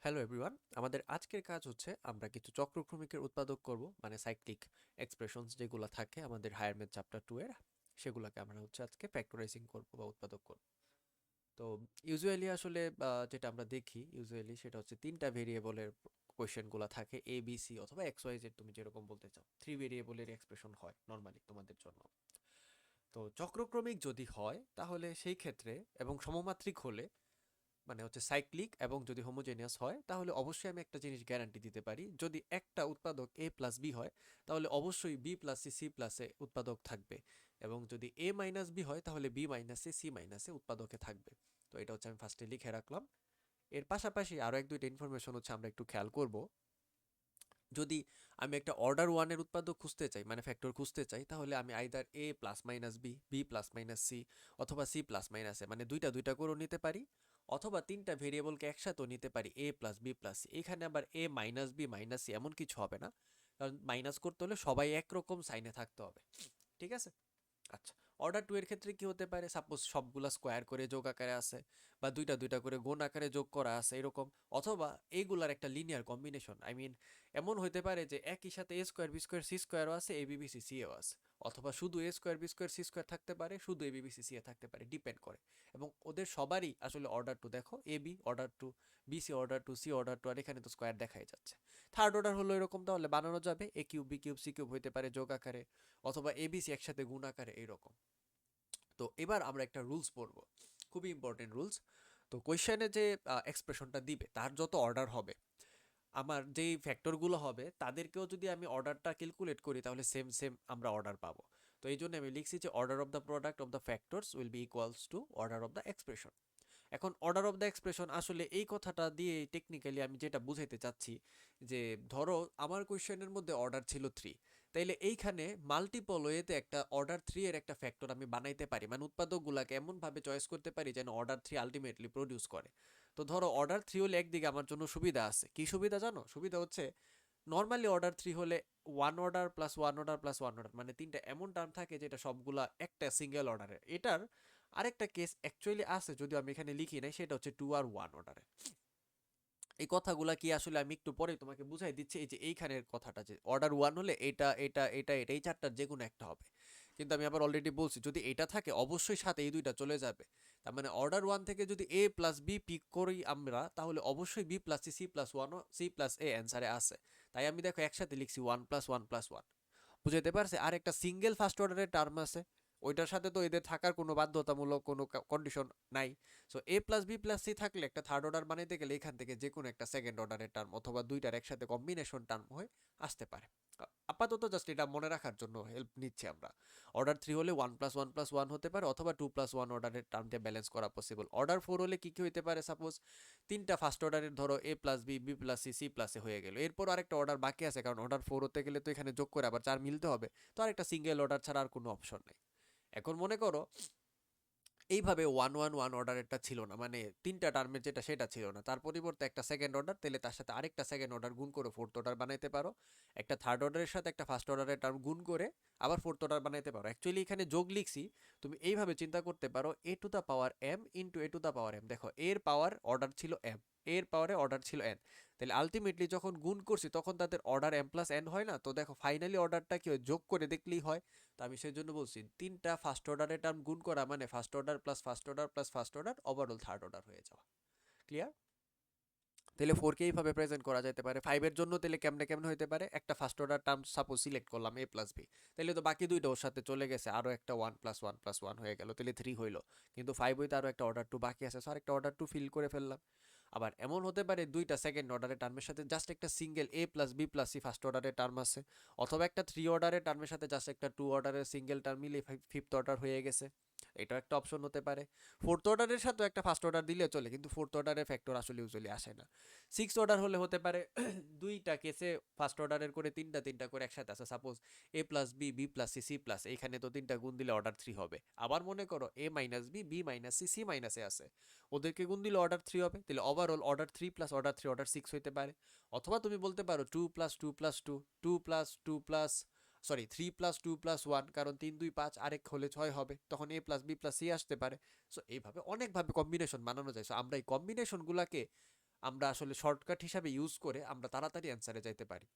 Hello everyone, আমাদের আজকের কাজ হচ্ছে আমরা কিছু চক্রক্রমিকের উৎপাদক করব, মানে সাইক্লিক এক্সপ্রেশনস যেগুলো থাকে আমাদের হায়ার ম্যাথ চ্যাপ্টার 2 এর, সেগুলোকে আমরা হচ্ছে আজকে ফ্যাক্টরাইজিং করব বা উৎপাদক করব। তো ইউজুয়ালি আসলে যেটা আমরা দেখি ইউজুয়ালি সেটা হচ্ছে তিনটা ভেরিয়েবলের কোয়েশ্চেনগুলো থাকে, এ বি সি অথবা এক্স ওয়াই জেড, তুমি যেরকম বলতে চাও। থ্রি ভেরিয়েবলের এক্সপ্রেশন হয় নর্মালি তোমাদের জন্য। তো চক্রক্রমিক যদি হয় তাহলে সেই ক্ষেত্রে এবং সমমাত্রিক হলে, মানে হচ্ছে সাইক্লিক, এবং যদি হোমোজেনিয়াস হয় তাহলে অবশ্যই আমি একটা জিনিস গ্যারান্টি দিতে পারি, যদি একটা উৎপাদক এ প্লাস বি হয় তাহলে অবশ্যই বি প্লাস সি সি প্লাসে উৎপাদক থাকবে, এবং যদি এ মাইনাস বি হয় তাহলে বি মাইনাস সি সি মাইনাসে উৎপাদকে থাকবে। তো এটা হচ্ছে আমি ফার্স্টে লিখে রাখলাম। এর পাশাপাশি আরও এক দুইটা ইনফরমেশন হচ্ছে আমরা একটু খেয়াল করব। যদি আমি একটা অর্ডার ওয়ানের উৎপাদক খুঁজতে চাই, মানে ফ্যাক্টর খুঁজতে চাই, তাহলে আমি either A plus minus B, B plus minus C, অথবা সি প্লাস মাইনাস এ, মানে দুইটা দুইটা করেও নিতে পারি, অথবা তিনটা ভেরিয়েবলকে একসাথেও নিতে পারি, এ প্লাস বি প্লাস সি। এখানে আবার এ মাইনাস বি মাইনাস সি এমন কিছু হবে না, কারণ মাইনাস করতে হলে সবাই একরকম সাইনে থাকতে হবে। ঠিক আছে? আচ্ছা, অর্ডার টু এর ক্ষেত্রে কি হতে পারে? সাপোজ সবগুলা স্কোয়ার করে যোগ আকারে আছে, বা দুইটা দুইটা করে গুণ আকারে যোগ করা আছে এরকম, অথবা এইগুলার একটা লিনিয়ার কম্বিনেশন। আই মিন, এমন হইতে পারে যে একই সাথে A square B square C স্কোয়ারও আছে, A B B C C এও আছে, অথবা শুধু A square B square C square থাকতে পারে, শুধু A B B C C A থাকতে পারে, ডিপেন্ড করে। এবং ওদের সবারই আসলে অর্ডার টু দেখো, A B order two, B C order two, C order two, আর এখানে তো স্কোয়ার দেখাই যাচ্ছে। থার্ড অর্ডার হলো এরকম, তাহলে বানানো যাবে A cube B cube C cube হইতে পারে যোগ আকারে, অথবা এ বি সি একসাথে গুণ আকারে, এইরকম। তো এবার আমরা একটা রুলস পড়ব, খুবই ইম্পর্টেন্ট রুলস। তো কোয়েশ্চেনে যে এক্সপ্রেশনটা দিবে তার যত অর্ডার হবে, আমার যেই ফ্যাক্টরগুলো হবে তাদেরকেও যদি আমি অর্ডারটা ক্যালকুলেট করি তাহলে সেম সেম আমরা অর্ডার পাবো। তো এই জন্য আমি লিখছি যে order of the product of the factors will be equals two order of the expression. এখন অর্ডার অফ দ্য এক্সপ্রেশন আসলে এই কথাটা দিয়ে টেকনিক্যালি আমি যেটা বুঝাইতে চাচ্ছি, যে ধরো আমার কোয়েশ্চেনের মধ্যে অর্ডার ছিল থ্রি, তাইলে এইখানে মাল্টিপল ওয়েতে একটা অর্ডার থ্রি এর একটা ফ্যাক্টর আমি বানাইতে পারি, মানে উৎপাদকগুলোকে এমনভাবে চয়েস করতে পারি যেন অর্ডার থ্রি আলটিমেটলি প্রডিউস করে। তো ধরো অর্ডার থ্রি হলে একদিকে আমার জন্য সুবিধা আছে, কি সুবিধা জানো? সুবিধা হচ্ছে নর্মালি অর্ডার থ্রি হলে one order plus one order plus one order, মানে তিনটা এমন টার্ম থাকে যেটা সবগুলা একটা সিঙ্গেল অর্ডারের। এটার আরেকটা কেস অ্যাকচুয়ালি আছে, যদিও আমি এখানে লিখি নাই, সেটা হচ্ছে টু আর ওয়ান অর্ডারে। এই কথাগুলা কি আসলে আমি একটু পরে তোমাকে বুঝাই দিচ্ছি। এই যে এইখানের কথাটা, যে অর্ডার ওয়ান হলে এটা এটা এটা এটা এই চারটার যে কোনো একটা হবে, কিন্তু আমি আবার অলরেডি বলছি যদি এটা থাকে অবশ্যই সাথে এই দুইটা চলে যাবে। তার মানে অর্ডার ওয়ান থেকে যদি এ প্লাস বি পিক করি আমরা, তাহলে অবশ্যই B plus C C plus ওয়ানও সি প্লাস এ অ্যান্সারে আছে। তাই আমি দেখো একসাথে লিখছি one plus one plus one. বুঝাইতে পারছে? আর একটা সিঙ্গেল ফার্স্ট অর্ডারের টার্ম আছে, ওইটার সাথে তো এদের থাকার কোনো বাধ্যতামূলক কোনো কন্ডিশন নাই। সো এ প্লাস বি প্লাস সি থাকলে একটা থার্ড অর্ডার বানাইতে গেলে এখান থেকে যে কোনো একটা সেকেন্ড অর্ডারের টার্ম অথবা দুইটার একসাথে কম্বিনেশন টার্ম হয়ে আসতে পারে। আপাতত জাস্ট এটা মনে রাখার জন্য হেল্প নিচ্ছি আমরা। অর্ডার থ্রি হলে ওয়ান প্লাস ওয়ান হতে পারে, অথবা টু প্লাস ওয়ান অর্ডারের টার্ম দিয়ে ব্যালেন্স করা পসিবল। অর্ডার ফোর হলে কি কি হইতে পারে? সাপোজ তিনটা ফার্স্ট অর্ডারের, ধরো A plus B B plus C C প্লাসে হয়ে গেল, এরপর আরেকটা অর্ডার বাকি আছে, কারণ অর্ডার ফোর হতে গেলে তো এখানে যোগ করে আবার চার মিলতে হবে। তো আরেকটা সিঙ্গেল অর্ডার ছাড়া আর কোনো অপশন নেই। এখন মনে করো এইভাবে ওয়ান ওয়ান ওয়ান অর্ডারেরটা ছিল না, মানে তিনটা টার্মের যেটা সেটা ছিল না, তার পরিবর্তে একটা সেকেন্ড অর্ডার, তাহলে তার সাথে আরেকটা সেকেন্ড অর্ডার গুণ করে ফোর্থ অর্ডার বানাইতে পারো। একটা থার্ড অর্ডারের সাথে একটা ফার্স্ট অর্ডারের টার্ম গুণ করে আবার ফোর্থ অর্ডার বানাইতে পারো। অ্যাকচুয়ালি এখানে যোগ লিখছি, তুমি এইভাবে চিন্তা করতে পারো, A to the power M into A to the power M. দেখো এর পাওয়ার অর্ডার ছিল এম, এর পাওয়ারে অর্ডার ছিল এন, তাহলে আলটিমেটলি যখন গুণ করছি তখন তাদের অর্ডার এম প্লাস এন হয় না? তো দেখো ফাইনালি অর্ডারটা কি হয়, যোগ করে দেখলেই হয়। তো আমি সেই জন্য বলছি তিনটা ফার্স্ট অর্ডারের টার্ম গুণ করা মানে first order plus first order plus first order overall third order হয়ে যাওয়া। ক্লিয়ার? তাহলে ফোর কে এইভাবে প্রেজেন্ট করা যেতে পারে। ফাইভের জন্য তাহলে কেমনে কেমনে হতে পারে? একটা first order term suppose select করলাম এ প্লাস বি, তাহলে তো বাকি দুইটা ওর সাথে চলে গেছে, আরও একটা one plus one plus one হয়ে গেল, তাহলে থ্রি হইলো। কিন্তু ফাইভ হইতে আরও একটা অর্ডার টু বাকি আছে, আর একটা অর্ডার টু ফিল করে ফেললাম। আবার এমন হতে পারে দুইটা সেকেন্ড অর্ডারের টার্মের সাথে জাস্ট একটা single A plus B plus C first অর্ডারের টার্ম আছে, অথবা একটা থ্রি অর্ডারের টার্মের সাথে জাস্ট একটা টু অর্ডারের সিঙ্গেল টার্ম মিলে ফিফথ অর্ডার হয়ে গেছে। এটাও একটা অপশন হতে পারে। ফোর্থ অর্ডারের সাথেও একটা ফার্স্ট অর্ডার দিলে চলে, কিন্তু ফোর্থ অর্ডারের ফ্যাক্টর আসলে ইউজুয়ালি আসে না। সিক্স অর্ডার হলে হতে পারে দুইটা কেসে ফার্স্ট অর্ডারের করে তিনটা তিনটা করে একসাথে আছে, suppose A plus B B plus C C plus, এইখানে তো তিনটা গুণ দিলে অর্ডার থ্রি হবে। আবার মনে করো A minus B B minus C C মাইনাসে আছে, ওদেরকে গুণ দিলে অর্ডার থ্রি হবে, তাহলে overall order three plus order three order six হইতে পারে। অথবা তুমি বলতে পারো two plus two plus two, two plus two plus sorry three plus two plus one, কারণ তিন দুই পাঁচ, আরেক হলে ছয় হবে, তখন A plus B plus C আসতে পারে। সো এইভাবে অনেকভাবে কম্বিনেশন বানানো যায়। সো আমরা এই কম্বিনেশনগুলোকে আমরা আসলে শর্টকাট হিসাবে ইউজ করে আমরা তাড়াতাড়ি অ্যান্সারে যাইতে পারি।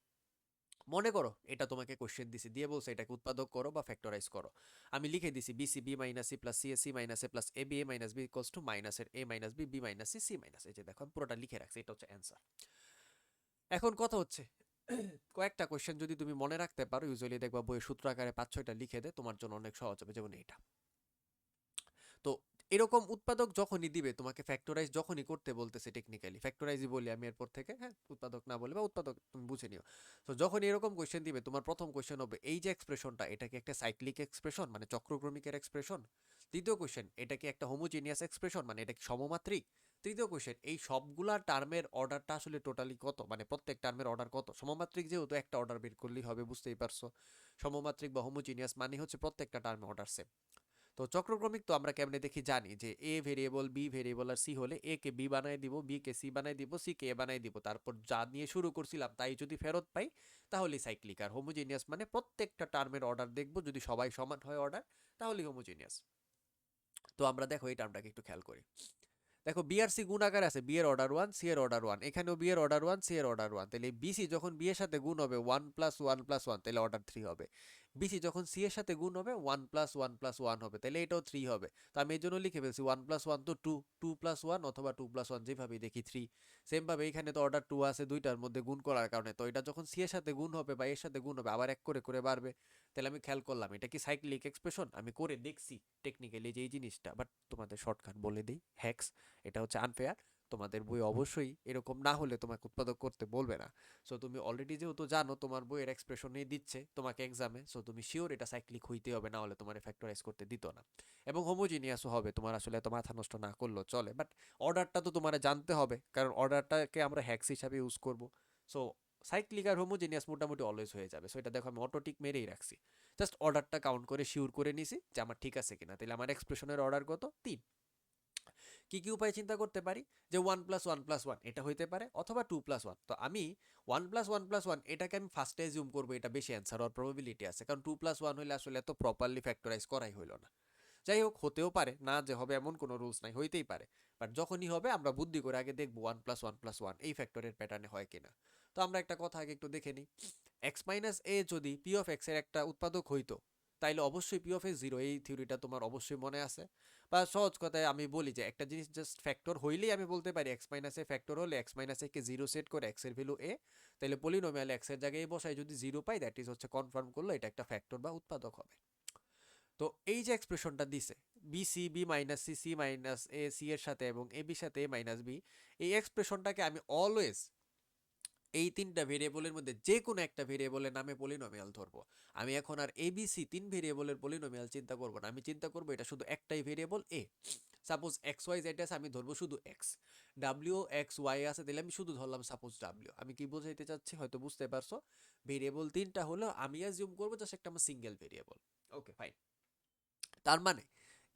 মনে করো এটা তোমাকে কোশ্চেন দিছি, দিয়ে বলছে এটাকে উৎপাদক করো বা ফ্যাক্টরাইজ করো। আমি লিখে দিছি BC B minus C plus C A C minus A plus A B A minus B equals to মাইনাসের A minus B B minus C C minus, এই যে দেখো আমি পুরোটা লিখে রাখছি, এটা হচ্ছে অ্যান্সার। এখন কথা হচ্ছে কয়েকটা কোশ্চেন যদি তুমি মনে রাখতে পারো, ইউজুয়ালি দেখবা বইয়ের সূত্র আকারে 5-6টা লিখে দে, তোমার জন্য অনেক সহজ হবে, যেমন এইটা। তো এরকম উৎপাদক যখনই দিবে তোমাকে ফ্যাক্টরাইজ যখনই করতে বলতেছে, টেকনিক্যালি ফ্যাক্টরাইজই বলি আমি এরপর থেকে, হ্যাঁ উৎপাদক না বলে বা উৎপাদক তুমি বুঝে নিও। তো যখন এরকম কোশ্চেন দিবে তোমার প্রথম কোশ্চেন হবে এই যে এক্সপ্রেশনটা, এটা কি একটা সাইক্লিক এক্সপ্রেশন মানে চক্রক্রমিকের এক্সপ্রেশন? দ্বিতীয় কোশ্চেন, এটা কি একটা হোমোজিনিয়াস এক্সপ্রেশন মানে এটা কি সমমাত্রিক? তৃতীয় কোশ্চেন, এই সবগুলা টার্মের অর্ডারটা আসলে টোটালি কত, মানে প্রত্যেক টার্মের অর্ডার কত? সমমাত্রিক যেহেতু একটা অর্ডার বের করলেই হবে, বুঝতেই পারছো। সমমাত্রিক বা হোমোজিনিয়াস মানে হচ্ছে প্রত্যেকটা টার্মে অর্ডার সেম। তো চক্রক্রমিক তো আমরা কেমনে দেখি জানি, যে এ ভেরিয়েবল বি ভেরিয়েবল আর সি হলে এ কে বি বানাই দিব, বি কে সি বানাই দিব, সি কে এ বানাই দিব, তারপর যা নিয়ে শুরু করছিলাম তাই যদি ফেরত পাই তাহলেই সাইক্লিক। আর হোমোজিনিয়াস মানে প্রত্যেকটা টার্মের অর্ডার দেখবো, যদি সবাই সমান হয় অর্ডার তাহলেই হোমোজিনিয়াস। তো আমরা দেখো এই টার্মটাকে একটু খেয়াল করি। দেখো বি আর সি গুণ আকারে আছে, বি এর অর্ডার 1 সি এর অর্ডার 1, এখানেও বি এর অর্ডার 1 সি এর অর্ডার 1, তাহলে বিসি যখন বি এর সাথে গুণ হবে 1 প্লাস 1 প্লাস 1 তাহলে অর্ডার 3 হবে। বিসি যখন সি এর সাথে গুণ হবে 1 প্লাস 1 প্লাস 1 হবে, তাহলে এটাও 3 হবে। তো আমি এই জন্য লিখে ফেলছি 1 প্লাস 1 তো 2, 2 প্লাস 1 অথবা 2 প্লাস 1 যেভাবেই দেখি 3। সেম ভাবে এখানে তো অর্ডার 2 আছে দুইটার মধ্যে গুণ করার কারণে, তো এটা যখন সি এর সাথে গুণ হবে বা এর সাথে গুণ হবে আবার এক করে করে বাড়বে। তাহলে আমি খেয়াল করলাম এটা কি সাইক্লিক এক্সপ্রেশন, আমি করে দেখছি টেকনিক্যালি যে এই জিনিসটা, বাট তোমাদের শর্টকাট বলে দিই হ্যাক্স, এটা হচ্ছে আনফেয়ার। তোমাদের বই অবশ্যই এরকম না হলে তোমাকে উৎপাদক করতে বলবে না। সো তুমি অলরেডি যেহেতু জানো তোমার বইয়ের এক্সপ্রেশনই দিচ্ছে তোমাকে এক্সামে, সো তুমি শিওর এটা সাইক্লিক হইতে হবে, না হলে তোমার ফ্যাক্টরাইজ করতে দিত না। এবং হোমোজিনিয়াসও হবে, তোমার আসলে এত মাথা নষ্ট না করলেও চলে, বাট অর্ডারটা তো তোমার জানতে হবে, কারণ অর্ডারটাকে আমরা হ্যাক্স হিসাবে ইউজ করব। সো সাইক্লিক আর হোমোজিনিয়াস মোটামুটি অলওয়েজ হয়ে যাবে। সো এটা দেখো আমি অটোটিক মেরেই রাখছি, জাস্ট অর্ডারটা কাউন্ট করে শিওর করে নিছি যে আমার ঠিক আছে কিনা। তাহলে আমার এক্সপ্রেশনের অর্ডার কত? 3। কি কি উপায় চিন্তা করতে পারি, যে 1 প্লাস 1 প্লাস 1 এটা হইতে পারে, অথবা 2 প্লাস 1। তো আমি 1 প্লাস 1 প্লাস 1 এটাকে আমি ফার্স্টে অ্যাজিউম করবো, এটা বেশি অ্যান্সার হওয়ার প্রবাবিলিটি আছে, কারণ 2 প্লাস 1 হইলে আসলে এত প্রপারলি ফ্যাক্টরাইজ করাই হইলো না। যাই হোক, হতেও পারে, না যে হবে এমন কোনো রুলস নাই, হইতেই পারে। বাট যখনই হবে আমরা বুদ্ধি করে আগে দেখবো 1 প্লাস 1 প্লাস 1 এই ফ্যাক্টরের প্যাটার্নে হয় কিনা। তো আমরা একটা কথা আগে একটু দেখে নিই। এক্স মাইনাস এ যদি পি অফ এক্স এর একটা উৎপাদক হইতো, তাইলে অবশ্যই পি অফ এ জিরো, এই থিওরিটা তোমার অবশ্যই মনে আছে। বা সহজ কথায় আমি বলি যে একটা জিনিস জাস্ট ফ্যাক্টর হইলেই আমি বলতে পারি এক্স মাইনাস এ ফ্যাক্টর হলে এক্স মাইনাস এ কে জিরো সেট করে এক্স এর ভ্যালু এ, তাহলে পলিনোমিয়াল এক্স এর জায়গায় বসায় যদি জিরো পাই, দ্যাট ইজ হচ্ছে কনফার্ম করলো এটা একটা ফ্যাক্টর বা উৎপাদক হবে। তো এই যে এক্সপ্রেশনটা দিছে B C B minus C C minus A C এর সাথে এবং এ বির সাথে এ মাইনাস বি, এই এক্সপ্রেশনটাকে আমি অলওয়েজ এই তিনটা ভেরিয়েবলের মধ্যে যে কোনো একটা ভেরিয়েবলের নামে পলিনোমিয়াল ধরবো। আমি এখন আর এবিসি তিন ভেরিয়েবলের পলিনোমিয়াল চিন্তা করবো না, আমি চিন্তা করবো এটা শুধু একটাই ভেরিয়েবল এ। সাপোজ এক্স ওয়াই জেড আছে, আমি ধরবো শুধু এক্স। ডাব্লিউ এক্স ওয়াই আছে, তাহলে আমি শুধু ধরলাম সাপোজ ডাব্লিউ। আমি কি বোঝাইতে চাচ্ছি হয়তো বুঝতে পারছো। ভেরিয়েবল তিনটা হলো আমি অ্যাজিউম করবো জাস্ট একটা আমার সিঙ্গেল ভেরিয়েবল। Okay fine. তার মানে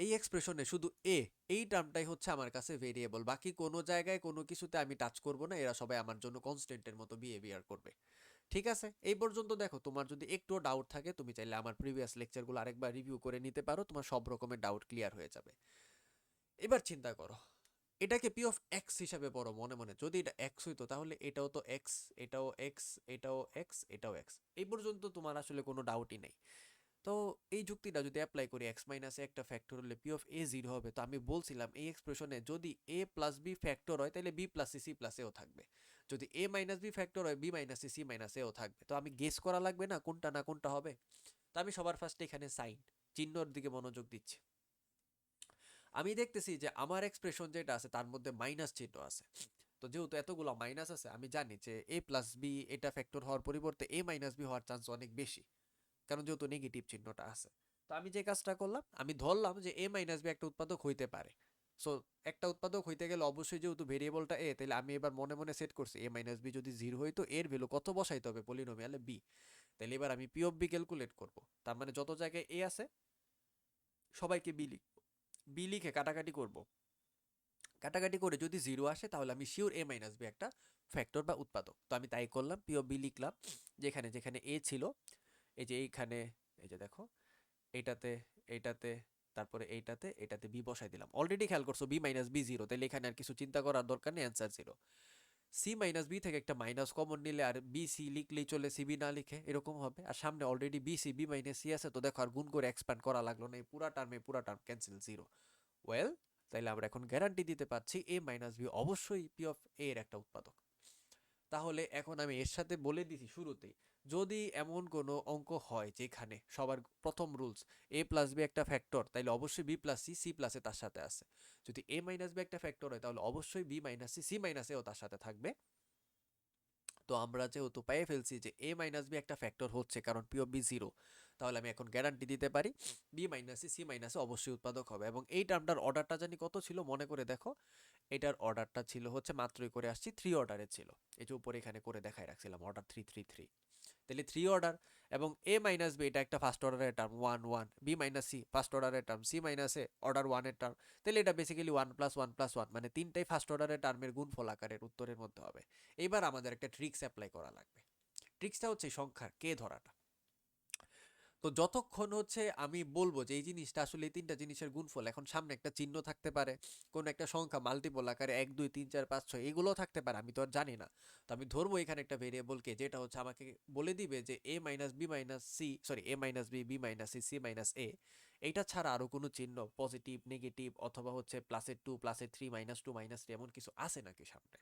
এই এক্সপ্রেশনে শুধু এ এই টার্মটাই হচ্ছে আমার কাছে ভেরিয়েবল, বাকি কোনো জায়গায় কোনো কিছুতে আমি টাচ করব না, এরা সবাই আমার জন্য কনস্ট্যান্টের মতো বিহেভিয়ার করবে। ঠিক আছে, এই পর্যন্ত দেখো তোমার যদি একটু ডাউট থাকে তুমি চাইলে আমার প্রিভিয়াস লেকচারগুলো আরেকবার রিভিউ করে নিতে পারো, তোমার সব রকমের ডাউট ক্লিয়ার হয়ে যাবে। এবার চিন্তা করো, এটাকে পি অফ এক্স হিসাবে পড়ো মনে মনে, যদি এটা এক্স হইতো তাহলে এটাও তো এক্স, এটাও এক্স, এটাও এক্স, এটাও এক্স। এই পর্যন্ত তোমার আসলে কোনো ডাউটই নেই। তো এই যুক্তিটা যদি অ্যাপ্লাই করি, এক্স মাইনাসে একটা ফ্যাক্টর হলে পি অফ এ জিরো হবে, তো আমি বলছিলাম এই এক্সপ্রেশনে যদি এ প্লাস বি ফ্যাক্টর হয় তাহলে B plus C C plus এও থাকবে, যদি এ মাইনাস বি ফ্যাক্টর হয় B minus C C minus এও থাকবে। তো আমি গেস করা লাগবে না কোনটা না কোনটা হবে। তো আমি সবার ফার্স্টে এখানে সাইন চিহ্নর দিকে মনোযোগ দিচ্ছি। আমি দেখতেছি যে আমার এক্সপ্রেশন যেটা আছে তার মধ্যে মাইনাস চিহ্ন আছে। তো যেহেতু এতগুলো মাইনাস আছে আমি জানি যে এ প্লাস বি এটা ফ্যাক্টর হওয়ার পরিবর্তে এ মাইনাস বি হওয়ার চান্স অনেক বেশি, কারণ যেহেতু নেগেটিভ চিহ্নটা আছে। তো আমি যে কাজটা করলাম, আমি ধরলাম যে এ মাইনাস বি একটা উৎপাদক হইতে পারে। সো একটা উৎপাদক হইতে গেলে অবশ্যই যেহেতু ভেরিয়েবলটা এ, তাহলে আমি এবার মনে মনে সেট করছি এ মাইনাস বি যদি জিরো হইতো এর ভ্যালু কত বসাইতে হবে পলিনোমিয়ালে বি। তাহলে এবার আমি পি অফ বি ক্যালকুলেট করব, তার মানে যত জায়গায় এ আছে সবাইকে বি লিখবো, বি লিখে কাটাকাটি করব। কাটাকাটি করে যদি জিরো আসে তাহলে আমি শিওর এ মাইনাস বি একটা ফ্যাক্টর বা উৎপাদক। তো আমি তাই করলাম, পি অফ বি লিখলাম, যেখানে যেখানে এ ছিল, এই যে এইখানে, এই যে দেখো এইটাতে, এইটাতে, তারপরে এইটাতে বি বসাই দিলাম। অলরেডি খেয়াল করছো বি মাইনাস বি জিরো, তাহলে এখানে আর কিছু চিন্তা করার দরকার নেই, answer zero. C minus B থেকে একটা মাইনাস কমন নিলে আর বি সি লিখলেই চলে, সি বি না লিখে এরকম হবে। আর সামনে already B C B minus C আছে, তো দেখো আর গুণ করে এক্সপ্যান্ড করা লাগলো না, এই পুরা টার্ম ক্যান্সেল, জিরো। ওয়েল, তাইলে আমরা এখন গ্যারান্টি দিতে পারছি এ মাইনাস বি অবশ্যই পি অফ এ এর একটা উৎপাদক। তাহলে এখন আমি এর সাথে বলে দিছি শুরুতেই, যদি এমন কোনো অঙ্ক হয় যেখানে সবার প্রথম রুলস এ প্লাস বি একটা ফ্যাক্টর, তাইলে অবশ্যই বি প্লাস সি সি প্লাসে তার সাথে আছে। যদি এ মাইনাস বি একটা ফ্যাক্টর হয় তাহলে অবশ্যই B minus C C minus এও তার সাথে থাকবে। তো আমরা যেহেতু পেয়ে ফেলছি যে এ মাইনাস বি একটা ফ্যাক্টর হচ্ছে কারণ পি অফ বি জিরো, তাহলে আমি এখন গ্যারান্টি দিতে পারি বি মাইনাস সি সি মাইনাসে অবশ্যই উৎপাদক হবে। এবং এই টার্মটার অর্ডারটা জানি কত ছিল, মনে করে দেখো, এটার অর্ডারটা ছিল হচ্ছে, মাত্রই করে আসছি, 3 অর্ডারের ছিল। এই যে উপরে এখানে করে দেখাই রাখছিলাম অর্ডার 333, তাহলে 3 অর্ডার। এবং এ মাইনাস বি এটা একটা ফার্স্ট অর্ডারের term 1 1, B minus C first অর্ডারের term, C minus A order 1 এর টার্ম, তাহলে এটা বেসিক্যালি 1 প্লাস 1 প্লাস 1, মানে তিনটাই ফার্স্ট অর্ডারের টার্মের গুণফল আকারের উত্তরের মধ্যে হবে। এবার আমাদের একটা ট্রিক্স অ্যাপ্লাই করা লাগবে। ট্রিক্সটা হচ্ছে সংখ্যার কে ধরাটা। তো যতক্ষণ হচ্ছে আমি বলবো যে এই জিনিসটা আসলে এই তিনটা জিনিসের গুণফল, এখন সামনে একটা চিহ্ন থাকতে পারে, কোন একটা সংখ্যা মাল্টিপল আকারে 1 2 3 4 5 6 এগুলো থাকতে পারে, আমি তো আর জানি না। তো আমি ধরবো এখানে একটা ভেরিয়েবলকে, যেটা হচ্ছে আমাকে বলে দিবে যে A minus B minus C, sorry A minus B B minus C C minus A, এইটা ছাড়া আরো কোনো চিহ্ন পজিটিভ নেগেটিভ অথবা হচ্ছে প্লাসের 2 প্লাসের 3 মাইনাস 2 মাইনাস 3 এমন কিছু আছে নাকি সামনে।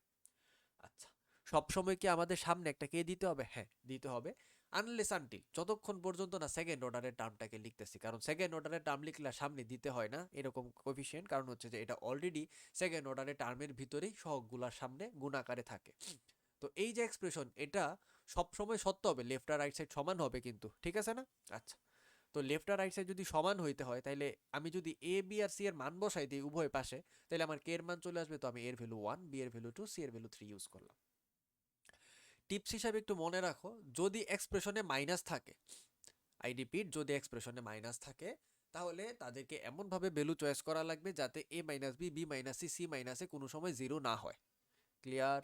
আচ্ছা, সব সময় কি আমাদের সামনে একটা কে দিতে হবে? হ্যাঁ, দিতে হবে। আনলেস আনটিল, যতক্ষণ পর্যন্ত না সেকেন্ড অর্ডারের টার্মটাকে লিখতেছি, কারণ সেকেন্ড অর্ডারের টার্ম লিখলে সামনে দিতে হয় না এরকম কোএফিসিয়েন্ট, কারণ হচ্ছে যে এটা অলরেডি সেকেন্ড অর্ডারের টার্মের ভিতরেই সহগগুলার সামনে গুণাকারে থাকে। তো এই যে এক্সপ্রেশন, এটা সব সময় সত্য হবে, লেফট আর রাইট সাইড সমান হবে কিন্তু, ঠিক আছে না? আচ্ছা, তো লেফট আর রাইট সাইড যদি সমান হইতে হয়, তাহলে আমি যদি এ বি আর সি এর মান বসাই দিই উভয় পাশে, তাহলে আমার কে এর মান চলে আসবে, তো আমি এর ভ্যালু 1, বি এর ভ্যালু 2, সি এর ভ্যালু 3 ইউজ করলাম। টিপস হিসাবে একটু মনে রাখো, যদি এক্সপ্রেশনে মাইনাস থাকে, আই রিপিট, যদি এক্সপ্রেশনে মাইনাস থাকে, তাহলে তাদেরকে এমনভাবে ভ্যালু চয়েস করা লাগবে যাতে A minus B B minus C C মাইনাসে কোনো সময় জিরো না হয়। Clear?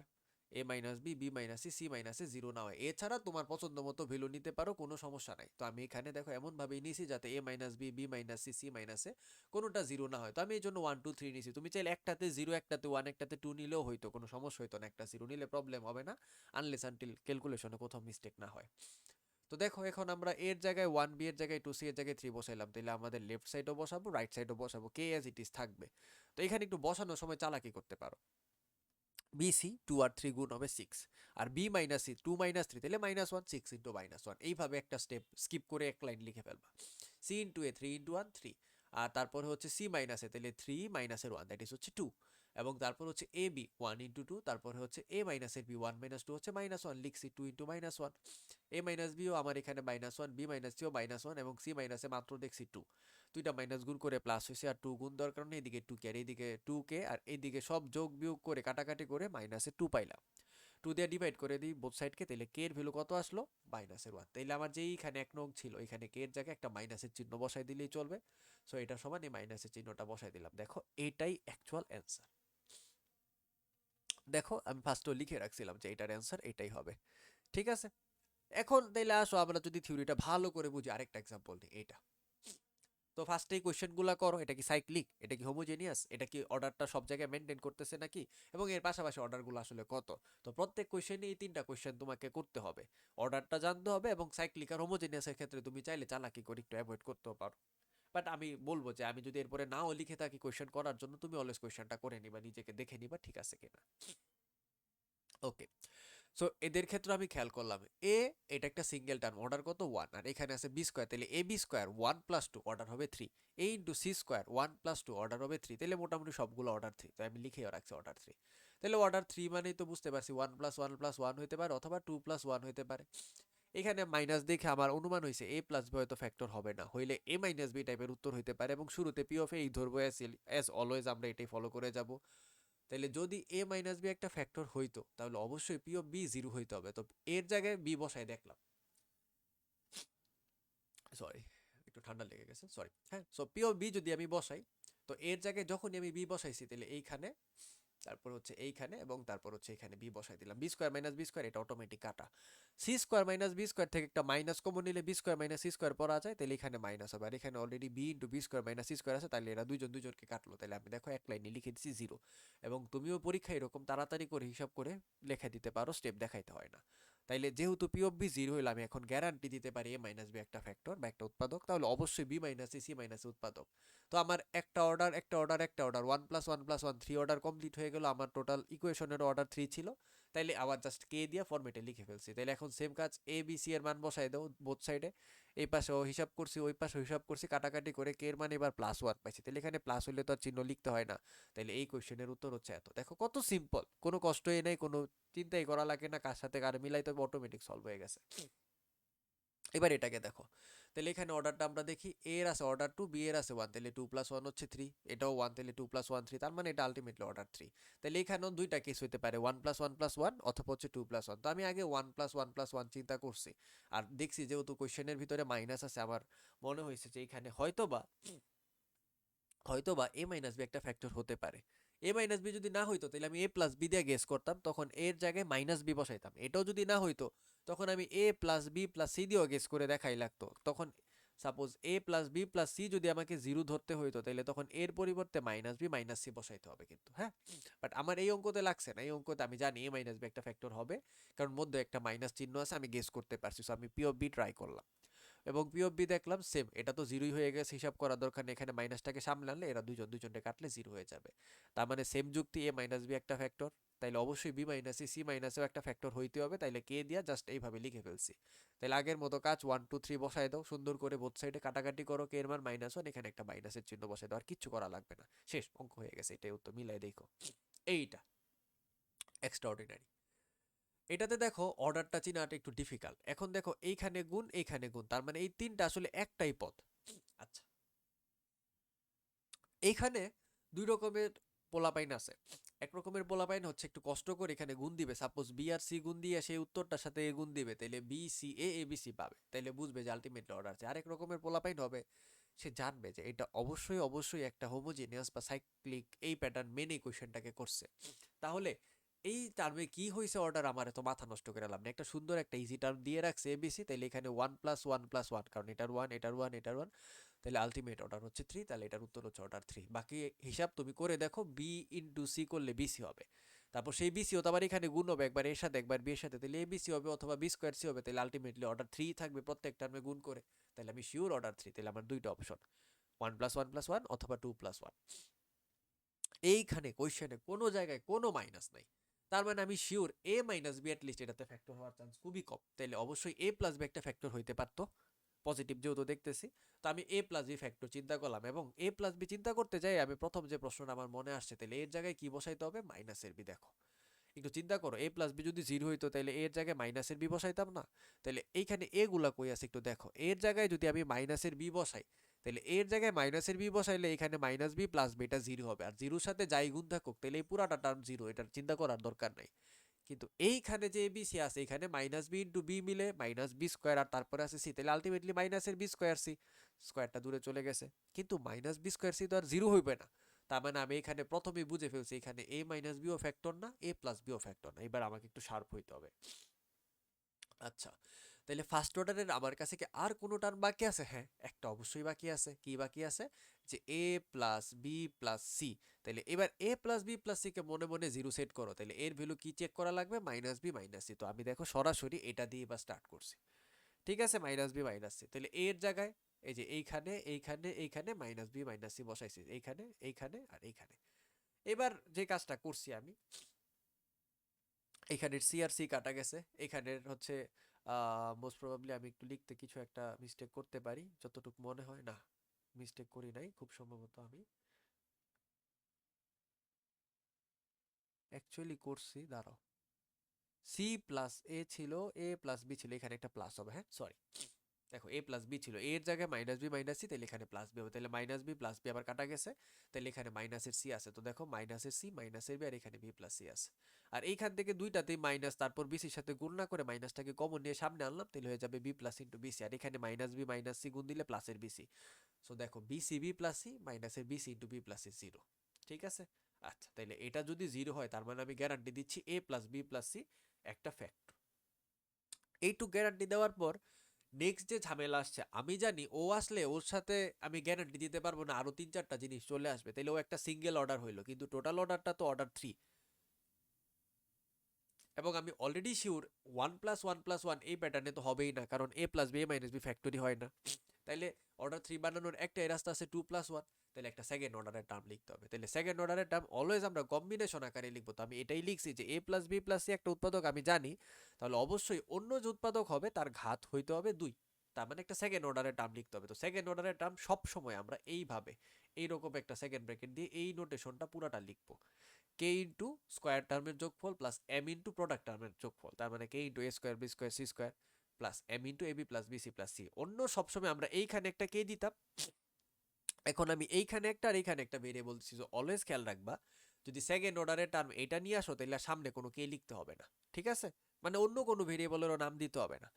A minus B B minus C C মাইনাসে জিরো না হয়। এছাড়া তোমার পছন্দ মতো ভ্যালু নিতে পারো, কোনো সমস্যা নাই। তো আমি এখানে দেখো এমনভাবে নিয়েছি যাতে A minus B B minus C C মাইনাসে কোনোটা জিরো না হয়, তো আমি এই জন্য 1 2 3 নিয়েছি। তুমি চাইলে একটাতে জিরো, একটাতে 1, একটাতে 2 নিলেও হইতো, কোনো সমস্যা হইতো না, একটা জিরো নিলে প্রবলেম হবে না, আনলেস আনটিল ক্যালকুলেশনে কোথাও মিস্টেক না হয়। তো দেখো এখন আমরা এর জায়গায় 1, বি এর জায়গায় 2, সি এর জায়গায় 3 বসাইলাম, তাহলে আমাদের লেফট সাইডও বসাবো, রাইট সাইডও বসাবো, কে অ্যাজ ইট ইজ থাকবে। তো এখানে একটু বসানোর সময় চালাকি করতে পারো। বি সি 2 আর 3 গুণ হবে 6, আর বি মাইনাস সি 2 মাইনাস 3 তাহলে মাইনাস 1, 6 ইন্টু মাইনাস 1, এইভাবে একটা স্টেপ স্কিপ করে এক লাইন লিখে ফেলবা। সি ইন্টু এ 3 ইন্টু 1 3, আর তারপরে হচ্ছে সি মাইনাস এ, তাহলে 3 মাইনাসের 1 দ্যাট ইজ হচ্ছে 2, এবং তারপর হচ্ছে এ বি 1 ইন্টু 2, তারপরে হচ্ছে এ মাইনাসের বি 1 মাইনাস 2 হচ্ছে মাইনাস 1, লিখছি 2 ইন্টু মাইনাস 1। এ মাইনাস বিও আমার এখানে মাইনাস 1, বি মাইনাস সিও মাইনাস 1, এবং সি মাইনাসে মাত্র দেখছি 2, দুইটা মাইনাস গুণ করে প্লাস হয়েছে, আর 2 গুণ দেওয়ার কারণে এদিকে 2 কে, আর এইদিকে 2 কে, আর এইদিকে সব যোগ বিয়োগ করে কাটাকাটি করে মাইনাসে 2 পাইলাম। 2 দিয়ে ডিভাইড করে দিই বোথ সাইডকে, তাহলে কে এর ভ্যালু কত আসলো? মাইনাসের 1। তাইলে আমার যেইখানে এক নং ছিল এখানে কে এর জায়গায় একটা মাইনাসের চিহ্ন বসাই দিলেই চলবে। সো এটা সমান এই মাইনাসের চিহ্নটা বসাই দিলাম। দেখো এটাই অ্যাকচুয়াল অ্যান্সার। দেখো আমি ফার্স্টও লিখে রাখছিলাম যে এটার অ্যান্সার এটাই হবে। ঠিক আছে, এখন তাইলে আসো আমরা যদি থিওরিটা ভালো করে বুঝি, আরেকটা এক্সাম্পল নিই, এইটা। তো ফার্স্টে এই কোয়েশ্চেনগুলো করো, এটা কি সাইক্লিক, এটা কি হোমোজেনিয়াস, এটা কি অর্ডারটা সব জায়গায় মেনটেন করতেছে নাকি, এবং এর পাশাপাশি অর্ডারগুলো আসলে কত। তো প্রত্যেক কোয়েশ্চেনে এই তিনটা কোয়েশ্চেন তোমাকে করতে হবে, অর্ডারটা জানতে হবে, এবং সাইক্লিক আর হোমোজেনিয়াসের ক্ষেত্রে তুমি চাইলে চালাকি করে একটু অ্যাভয়েড করতেও পারো। বাট আমি বলবো যে আমি যদি এরপরে নাও লিখে থাকি কোয়েশ্চেন করার জন্য, তুমি অলওয়েজ কোয়েশ্চেনটা করে নিবা, নিজেকে দেখে নিবা ঠিক আছে কিনা। ওকে, সো এদের ক্ষেত্রে আমি খেয়াল করলাম এ, এটা একটা সিঙ্গেল টার্ম, অর্ডার কত 1, আর এখানে আছে বি স্কয়ার, তাহলে A B square 1 plus 2 order হবে 3, A into C square 1 plus 2 order হবে 3, তাহলে মোটামুটি সবগুলো অর্ডার 3, তো আমি লিখেও রাখছি অর্ডার 3। তাহলে অর্ডার 3 মানেই তো বুঝতে পারছি 1 প্লাস 1 প্লাস 1 হইতে পারে, অথবা 2 প্লাস 1 হইতে পারে। এখানে মাইনাস দেখে আমার অনুমান হয়েছে এ প্লাস বি হয়তো ফ্যাক্টর হবে না, হইলে এ মাইনাস বি টাইপের উত্তর হইতে পারে, এবং শুরুতে পি অফ এ ধরবো অ্যাজ অলওয়েজ, আমরা এটাই ফলো করে যাব। তাহলে যদি এ মাইনাস বি একটা ফ্যাক্টর হইতো, তাহলে অবশ্যই পি অফ বি জিরো হইতে হবে, তো এর জায়গায় বি বসাই দেখলাম, সরি একটু ঠান্ডা লেগে গেছে, সরি। হ্যাঁ, সো পি অফ বি যদি আমি বসাই, তো এর জায়গায় যখনই আমি বি বসাইছি, তাহলে এইখানে তারপর হচ্ছে এইখানে এবং তারপর হচ্ছে এখানে বি বসাই দিলাম। B square minus B square এটা অটোমেটিক কাটা। C square minus B square থেকে একটা মাইনাস কমন নিলে B square minus C square পড়া যায়, তাহলে এখানে মাইনাস হবে। আর এখানে already B into B square minus C square আছে, তাহলে এরা দুইজন দুইজনকে কাটলো। তাহলে আমি দেখো এক লাইনে লিখে দিচ্ছি 0। এবং তুমিও পরীক্ষায় এরকম তাড়াতাড়ি করে হিসাব করে লেখা দিতে পারো, স্টেপ দেখাইতে হয় না। তাইলে যেহেতু পি অফ বি 0 হইলে আমি এখন গ্যারান্টি দিতে পারি এ মাইনাস বি একটা ফ্যাক্টর বা একটা উৎপাদক, তাহলে অবশ্যই বি মাইনাস সি মাইনাস উৎপাদক। তো আমার একটা অর্ডার একটা অর্ডার একটা অর্ডার 1+1+1 3 অর্ডার কমপ্লিট হয়ে গেল। আমার টোটাল ইকুয়েশনের অর্ডার 3 ছিল। তাইলে আবার জাস্ট কে দিয়া ফরম্যাটে লিখে ফেলছি। তাইলে এখন সেম কাজ এ বি সি এর মান বসাই দাও বোথ সাইডে। এই পাশেও হিসাব করছি, ওই পাশেও হিসাব করছি, কাটাকাটি করে কে এর মান এবার +1 পাইছি। তাহলে এখানে প্লাস হইলে তো আর চিহ্ন লিখতে হয় না। তাইলে এই কোয়েশ্চেনের উত্তর হচ্ছে এত। দেখো কত সিম্পল, কোনো কষ্টই নাই, কোনো চিন্তাই করা লাগে না, কার সাথে কার মিলাই তবে অটোমেটিক সলভ হয়ে গেছে। এবার এটাকে দেখো, তাহলে এখানে অর্ডারটা আমরা দেখি, এ এর আছে অর্ডার 2, বি এর আছে 1, তাহলে 2+1 হচ্ছে 3, এটাও 1, তাহলে 2+1 3, তার মানে এটা আলটিমেটলি অর্ডার 3। তাহলে এখানেও দুইটা কেস হইতে পারে, 1+1+1 অথবা হচ্ছে 2+1। তো আমি আগে 1+1+1 চিন্তা করছি, আর দেখছি যেহেতু কোয়েশ্চেনের ভিতরে মাইনাস আছে, আমার মনে হয়েছে যে এখানে হয়তোবা এ মাইনাস বি একটা ফ্যাক্টর হতে পারে। এ মাইনাস বি যদি না হইতো তাহলে আমি এ প্লাস বি দিয়ে গেস করতাম, তখন এর জায়গায় মাইনাস বি বসাইতাম। এটাও যদি না হইতো তখন আমি এ প্লাস বি প্লাস সি দিয়েও গেস করে দেখাই লাগতো। তখন suppose A plus B plus C যদি আমাকে 0 ধরতে হইতো, তাহলে তখন এর পরিবর্তে মাইনাস বি মাইনাস সি বসাইতে হবে কিন্তু, হ্যাঁ। বাট আমার এই অঙ্কতে লাগছে না, এই অঙ্কতে আমি জানি এ মাইনাস বি একটা ফ্যাক্টর হবে, কারণ মধ্যে একটা মাইনাস চিহ্ন আছে, আমি গেস করতে পারছি। সো আমি পি অফ বি ট্রাই করলাম এবং পি অফ বি দেখলাম সেম, এটা তো 0ই হয়ে গেছে, হিসাব করার দরকার নেই। এখানে মাইনাসটাকে সামনে আনলে এরা দুইজন দুইজনকে কাটলে 0 হয়ে যাবে। তার মানে সেম যুক্তি, এ মাইনাস বি একটা ফ্যাক্টর, তাইলে অবশ্যই বি মাইনাস সি মাইনাসেও একটা ফ্যাক্টর হইতে হবে। তাইলে কে দিয়া জাস্ট এইভাবে লিখে ফেলছি। তাইলে আগের মতো কাজ 1 2 3 বসায় দাও, সুন্দর করে বোথ সাইডে কাটাকাটি করো, কে এর মান -1, এখানে একটা মাইনাসের চিহ্ন বসায় দাও, আর কিচ্ছু করা লাগবে না, শেষ, অঙ্ক হয়ে গেছে। এটাই উত্তর, মিলাই দেখো। এইটা এক্সট্রাঅর্ডিনারি। এটাতে দেখো অর্ডারটা চিনাটা একটু ডিফিকাল্ট। এখন দেখো এইখানে গুণ এইখানে গুণ, তার মানে এই তিনটা আসলে একটাই পদ। আচ্ছা, এইখানে দুই রকমের পোলাপাইন আছে। এক রকমের পোলাপাইন হচ্ছে একটু কষ্ট করে এখানে গুণ দিবে, সাপোজ বি আর সি গুণ দিয়ে সেই উত্তরটার সাথে এ গুণ দিবে, তাইলে বি সি এ এ বি সি পাবে, তাইলে বুঝবে যে আলটিমেটলি অর্ডার আছে। আরেক রকমের পোলাপাইন হবে, সে জানবে যে এটা অবশ্যই অবশ্যই একটা হোমোজিনিয়াস বা সাইক্লিক এই প্যাটার্ন মেনে কোয়েশ্চেনটাকে করছে। তাহলে এই টার্মে কি হয়েছে অর্ডার, আমার এত মাথা নষ্ট করে লাভ নেই, একটা সুন্দর একটা ইজি টার্ম দিয়ে রাখছে এবিসি, তাহলে এখানে 1+1+1, কারণ এটার 1 এটার 1 এটার 1, তাহলে আলটিমেট অর্ডার হচ্ছে 3, তাহলে এটার উত্তর হচ্ছে অর্ডার 3। বাকি হিসাব তুমি করে দেখো, বি ইন্টু সি করলে বিসি হবে, তারপর সেই বিসিও তো আবার এখানে গুণ হবে, একবার এর সাথে একবার বি এর সাথে, তাহলে এ বিসি হবে অথবা বি স্কোয়ার সি হবে, তাহলে আলটিমেটলি অর্ডার 3 থাকবে প্রত্যেক টার্মে গুণ করে। তাহলে আমি শিওর অর্ডার 3, তাহলে আমার দুইটা অপশন, 1+1+1 অথবা 2+1। এইখানে কোয়েশ্চেনে কোনো জায়গায় কোনো মাইনাস নাই, তার মানে আমি sure A minus be at least এটাতে ফ্যাক্টর হওয়ার চান্স খুবই কম। তাহলে অবশ্যই এ প্লাস বি একটা ফ্যাক্টর হইতে পারতো, পজিটিভ যেহেতু দেখতেছি। তো আমি এ প্লাস বি ফ্যাক্টর চিন্তা করলাম, এবং এ প্লাস বি চিন্তা করতে যাই আমি প্রথম যে প্রশ্নটা আমার মনে আসছে, তাহলে এর জায়গায় কি বসাইতে হবে, মাইনাসের বি। দেখো একটু চিন্তা করো, এ প্লাস বি যদি 0 হইতো তাহলে এর জায়গায় মাইনাসের বি বসাইতাম না? তাহলে এইখানে এ গুলা কই আছে একটু দেখো, এর জায়গায় যদি আমি মাইনাসের বি বসাই, তাহলে এর জায়গায় মাইনাসের বি বসাইলে এখানে মাইনাস বি প্লাস বি এটা 0 হবে, আর 0-র সাথে যাই গুণ থাকুক তাহলে এই পুরাটা টার্ম 0, এটার চিন্তা করার দরকার নাই। কিন্তু এইখানে যে এবিসি আছে, এখানে মাইনাস বি ইন্টু বি মিলে মাইনাস বি স্কোয়ার, আর তারপরে আছে সি, তাহলে আলটিমেটলি মাইনাসের বি স্কোয়ার সি, স্কোয়ারটা দূরে চলে গেছে। কিন্তু মাইনাস বি স্কোয়ার সি তো আর 0 হইবে না, তার মানে আমি এখানে প্রথমেই বুঝে ফেলছি এখানে এ মাইনাস বিও ফ্যাক্টর না, এ প্লাস বিও ফ্যাক্টর না। এবার আমাকে একটু শার্প হইতে হবে। আচ্ছা, তাহলে ফার্স্ট অর্ডারের আমার কাছে কি আর কোনো টার্ম বাকি আছে? হ্যাঁ, একটা অবশ্যই বাকি আছে। কি বাকি আছে? যে এ প্লাস বি প্লাস সি। তাহলে এবার এ plus B plus C K মনে মনে 0 সেট করো, তাহলে এর ভ্যালু কি চেক করা লাগবে, মাইনাস বি মাইনাস সি। তো আমি দেখো সরাসরি এটা দিয়ে এবার স্টার্ট করছি, ঠিক আছে, মাইনাস বি মাইনাস সি। তাহলে এর জায়গায় এই যে এইখানে এইখানে এইখানে মাইনাস বি মাইনাস সি বসাইছি, এইখানে এইখানে আর এইখানে। এবার যে কাজটা করছি আমি, এখানের সি আর সি কাটা গেছে, এখানের হচ্ছে মোস্ট প্রবাবলি আমি একটু লিখতে কিছু একটা মিস্টেক করতে পারি, যতটুকু মনে হয়। না, মিস্টেক করি নাই, খুব সম্ভবত আমি অ্যাকচুয়ালি করছি, দাঁড়াও। সি প্লাস এ ছিল, এ প্লাস বি ছিল, এখানে একটা প্লাস হবে, হ্যাঁ সরি। দেখো এ প্লাস বি ছিল, এর জায়গায় মাইনাস বি মাইনাস সি, তাহলে এখানে প্লাস বি হবে, তাহলে মাইনাস বি প্লাস বি আবার কাটা গেছে, তাহলে এখানে মাইনাসের সি আছে। তো দেখো মাইনাসের সি মাইনাসের বি, আর এখানে বি প্লাস সি আছে। আর এইখান থেকে দুইটাতেই মাইনাস, তারপর বিসির সাথে গুণ না করে মাইনাসটাকে কমন নিয়ে সামনে আনলাম, তাহলে হয়ে যাবে বি প্লাস ইন্টু বিসি, আর এখানে মাইনাস বি মাইনাস সি গুণ দিলে প্লাসের বিসি। সো দেখো বিসি বি প্লাস সি মাইনাসের BC into B plus C 0, ঠিক আছে। আচ্ছা, তাইলে এটা যদি জিরো হয় তার মানে আমি গ্যারান্টি দিচ্ছি এ প্লাস বি প্লাস সি একটা ফ্যাক্টর। এইটুক গ্যারান্টি দেওয়ার পর নেক্সট যে ঝামেলা আসছে, আমি জানি ও আসলে ওর সাথে আমি গ্যারান্টি দিতে পারবো না, আরো 3-4টা জিনিস চলে আসবে, তাইলে ও একটা সিঙ্গেল অর্ডার হইলো, কিন্তু টোটাল অর্ডারটা তো অর্ডার 3। এবং আমি অলরেডি শিওর 1+1+1 এই প্যাটার্নে তো হবেই না, কারণ এ plus B A minus B factory হয় না। তাইলে অর্ডার 3 বানানোর একটাই রাস্তা আছে 2+1। তাহলে একটা সেকেন্ড অর্ডারের টার্ম লিখতে হবে। তাহলে সেকেন্ড অর্ডারের টার্ম অলওয়েজ আমরা কম্বিনেশন আকারে লিখবো। তো আমি এটাই লিখছি যে এ প্লাস বি প্লাস সি একটা উৎপাদক আমি জানি, তাহলে অবশ্যই অন্য যে উৎপাদক হবে তার ঘাত হইতে হবে 2। তার মানে একটা সেকেন্ড অর্ডারের টার্ম লিখতে হবে। তো সেকেন্ড অর্ডারের টার্ম সবসময় আমরা এইভাবে এইরকম একটা সেকেন্ড ব্র্যাকেট দিয়ে এই নোটেশনটা পুরাটা লিখবো। কে ইন্টু স্কোয়ার টার্মের যোগফল প্লাস এম ইন্টু প্রোডাক্ট টার্মের যোগফল, তার মানে K into A square B square C square plus M into A B plus B C plus C. অন্য সবসময় আমরা এইখানে একটা কে দিতাম, এখন আমি এইখানে একটা আর এইখানে একটা ভেরিয়েবল দিচ্ছি। অলওয়েজ খেয়াল রাখবা, যদি সেকেন্ড অর্ডারের টার্ম এটা নিয়ে আসো তাহলে সামনে কোনো কে লিখতে হবে না, ঠিক আছে? মানে অন্য কোনো ভেরিয়েবলেরও নাম দিতে হবে না।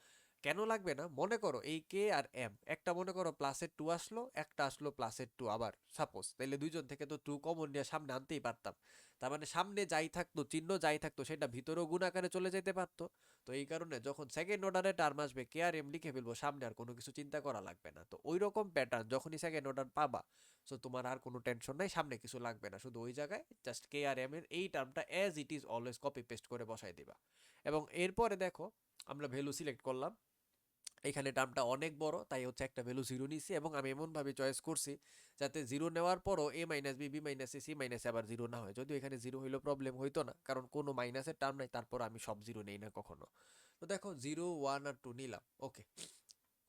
কেন লাগবে না? মনে করো এই কে আর এম, একটা মনে করো প্লাসের 2 আসলো, একটা আসলো প্লাসের 2 আবার সাপোজ, তাহলে দুইজন থেকে তো 2 কমন নিয়ে সামনে আনতেই পারতাম। তার মানে সামনে যাই থাকতো, চিহ্ন যাই থাকতো, সেটা ভিতরেও গুণ আকারে চলে যেতে পারতো। তো এই কারণে যখন সেকেন্ড অর্ডারে টার্ম আসবে কে আর এম লিখে ফেলবো, সামনে আর কোনো কিছু চিন্তা করা লাগবে না। তো ওই রকম প্যাটার্ন যখনই সেকেন্ড অর্ডার পাবা, সো তোমার আর কোনো টেনশন নাই, সামনে কিছু লাগবে না, শুধু ওই জায়গায় জাস্ট কে আর এম এর এই টার্মটা as it is always copy paste করে বসাই দিবা। এবং এরপরে দেখো আমরা ভ্যালু সিলেক্ট করলাম, এখানে টার্মটা অনেক বড় তাই হচ্ছে একটা ভ্যালু জিরো নিছি, এবং আমি এমনভাবে চয়েস করছি যাতে জিরো নেওয়ার পরও A minus B B minus C C minus আবার জিরো না হয়। যদিও এখানে জিরো হইলেও প্রবলেম হইতো না, কারণ কোনো মাইনাসের টার্ম নাই, তারপর আমি সব জিরো নেই না কখনো। তো দেখো 0 1 আর 2 নিলাম, ওকে।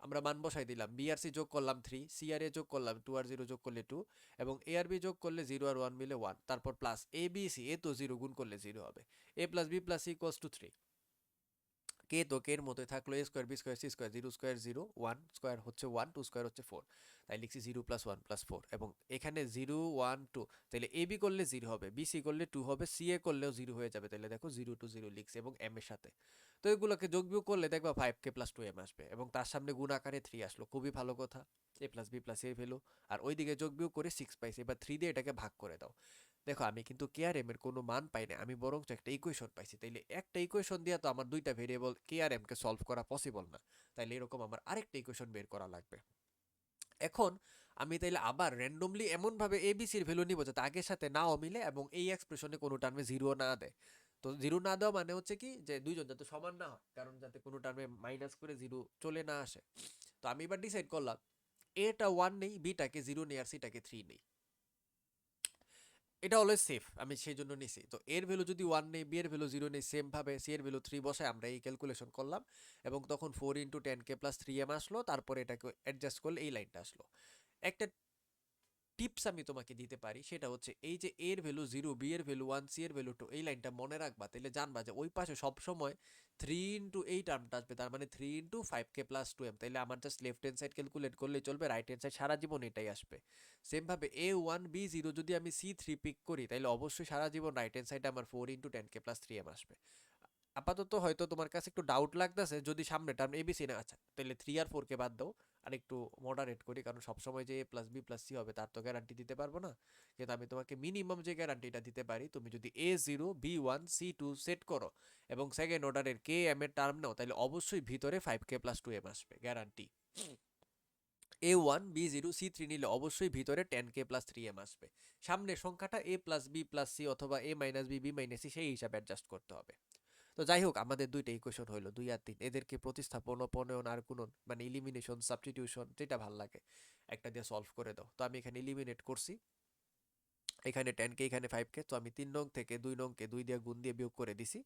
আমরা মান বসাই দিলাম, বি আর সি যোগ করলাম 3, সি আর এ যোগ করলাম 2 আর 0 যোগ করলে 2, এবং এ আর বি যোগ করলে 0 আর 1 মিলে 1, তারপর প্লাস এ বি সি, এ তো 0 গুণ করলে 0 হবে, A plus B plus C equals to 3। K তো কে এর মতোই থাকলো, A square B square C square, 0 square 0, 1 square হচ্ছে 1, 2 স্কোয়ার হচ্ছে 4, তাই লিখছি 0 প্লাস 1 প্লাস 4। এবং এখানে 0 1 2, তাহলে এ বি করলে 0 হবে, বি সি করলে 2 হবে, সি এ করলেও 0 হয়ে যাবে, তাহলে দেখো 0 টু 0 লিখছি এবং এম এর সাথে। তো এগুলোকে যোগ বিয়োগ করলে দেখবা 5k প্লাস 2m আসবে, এবং তার সামনে গুণ আকারে 3 আসলো, খুবই ভালো কথা। এ প্লাস বি প্লাস এর ভ্যালু, আর ওইদিকে যোগ বিয়োগ করে 6 পাইছি, এবার 3 দিয়ে এটাকে ভাগ করে দাও। দেখো আমি কিন্তু কে আর এম এর কোনো মান পাই না, আমি বরঞ্চ একটা ইকুয়েশন পাইছি। তাইলে একটা ইকুয়েশন দিয়ে তো আমার দুইটা ভেরিয়েবল কে আর এম কে সলভ করা পসিবল না, তাইলে এরকম আমার আরেকটা ইকুয়েশন বের করা লাগবে। এখন আমি তাইলে আবার র্যান্ডমলি এমন ভাবে এবিসির ভ্যালু নিব যাতে আগের সাথে নাও মিলে এবং এই এক্সপ্রেশনে কোনো টার্মে জিরো না দেয়। তো জিরো না দেওয়া মানে হচ্ছে কি, যে দুইজন যাতে সমান না হয়, কারণ যাতে কোনো টার্মে মাইনাস করে জিরো চলে না আসে। তো আমি এবার ডিসাইড করলাম এটা 1 নেই, বিটাকে 0 নেই, আর সিটাকে 3 নেই। এটা অলওয়েজ সেফ, আমি সেই জন্য নিছি। তো এর ভ্যালু যদি 1 নেই, বি এর ভ্যালু 0 নেই, সেম ভাবে সি এর ভ্যালু 3 বসায় আমরা এই ক্যালকুলেশন করলাম, এবং তখন 4 ইন্টু 10k প্লাস 3m আসলো, তারপরে এটাকে অ্যাডজাস্ট করলে এই লাইনটা আসলো। একটা টিপস আমি তোমাকে দিতে পারি, সেটা হচ্ছে এই যে এর ভ্যালু 0, বি এর ভ্যালু 1, সি এর ভ্যালু 2, এই লাইনটা মনে রাখবা, তাহলে জানবা যে ওই পাশে সবসময় 3 ইন্টু এই টার্মটা আসবে, তার মানে 3 ইন্টু 5k প্লাস 2m। তাইলে আমার just left hand side calculate করলেই চলবে, রাইট হ্যান্ড সাইড সারা জীবন এটাই আসবে। সেম ভাবে a1 b0 যদি আমি c3 পিক করি, তাহলে অবশ্যই সারা জীবন রাইট হ্যান্ড সাইডে আমার 4 ইন্টু 10k প্লাস 3m আসবে। আপাতত হয়তো তোমার কাছে একটু ডাউট লাগতেছে, যদি সামনে টার্ম এবিসি না, আচ্ছা তাহলে 3 আর 4 কে বাদ দাও, আর একটু মডারেট করি, কারণ সবসময় যে এ প্লাস বি প্লাস সি হবে তার তো গ্যারান্টি দিতে পারবো না। কিন্তু আমি তোমাকে মিনিমাম যে গ্যারান্টিটা দিতে পারি, তুমি যদি A0 B1 C2 সেট করো এবং সেকেন্ড অর্ডারের কে এম এর টার্ম নাও, তাহলে অবশ্যই ভিতরে 5k প্লাস 2m আসবে, গ্যারান্টি। A1 B0 C3 নিলে অবশ্যই ভিতরে 10k প্লাস 3m আসবে। সামনের সংখ্যাটা A plus B plus C অথবা A minus B B minus C সেই হিসাবে অ্যাডজাস্ট করতে হবে। তো যাই হোক, আমাদের দুইটা ইকুয়েশন হইলো 2 আর 3, এদেরকে প্রতিস্থাপন অপনয়ন আর গুণন মানে ইলিমিনেশন সাবস্টিটিউশন যেটা ভাল লাগে একটা দিয়ে সলভ করে দাও। তো আমি এখানে ইলিমিনেট করছি, এখানে 10k এখানে 5k, তো আমি 3 নং থেকে 2 নংকে 2 দিয়ে গুণ দিয়ে বিয়োগ করে দিছি।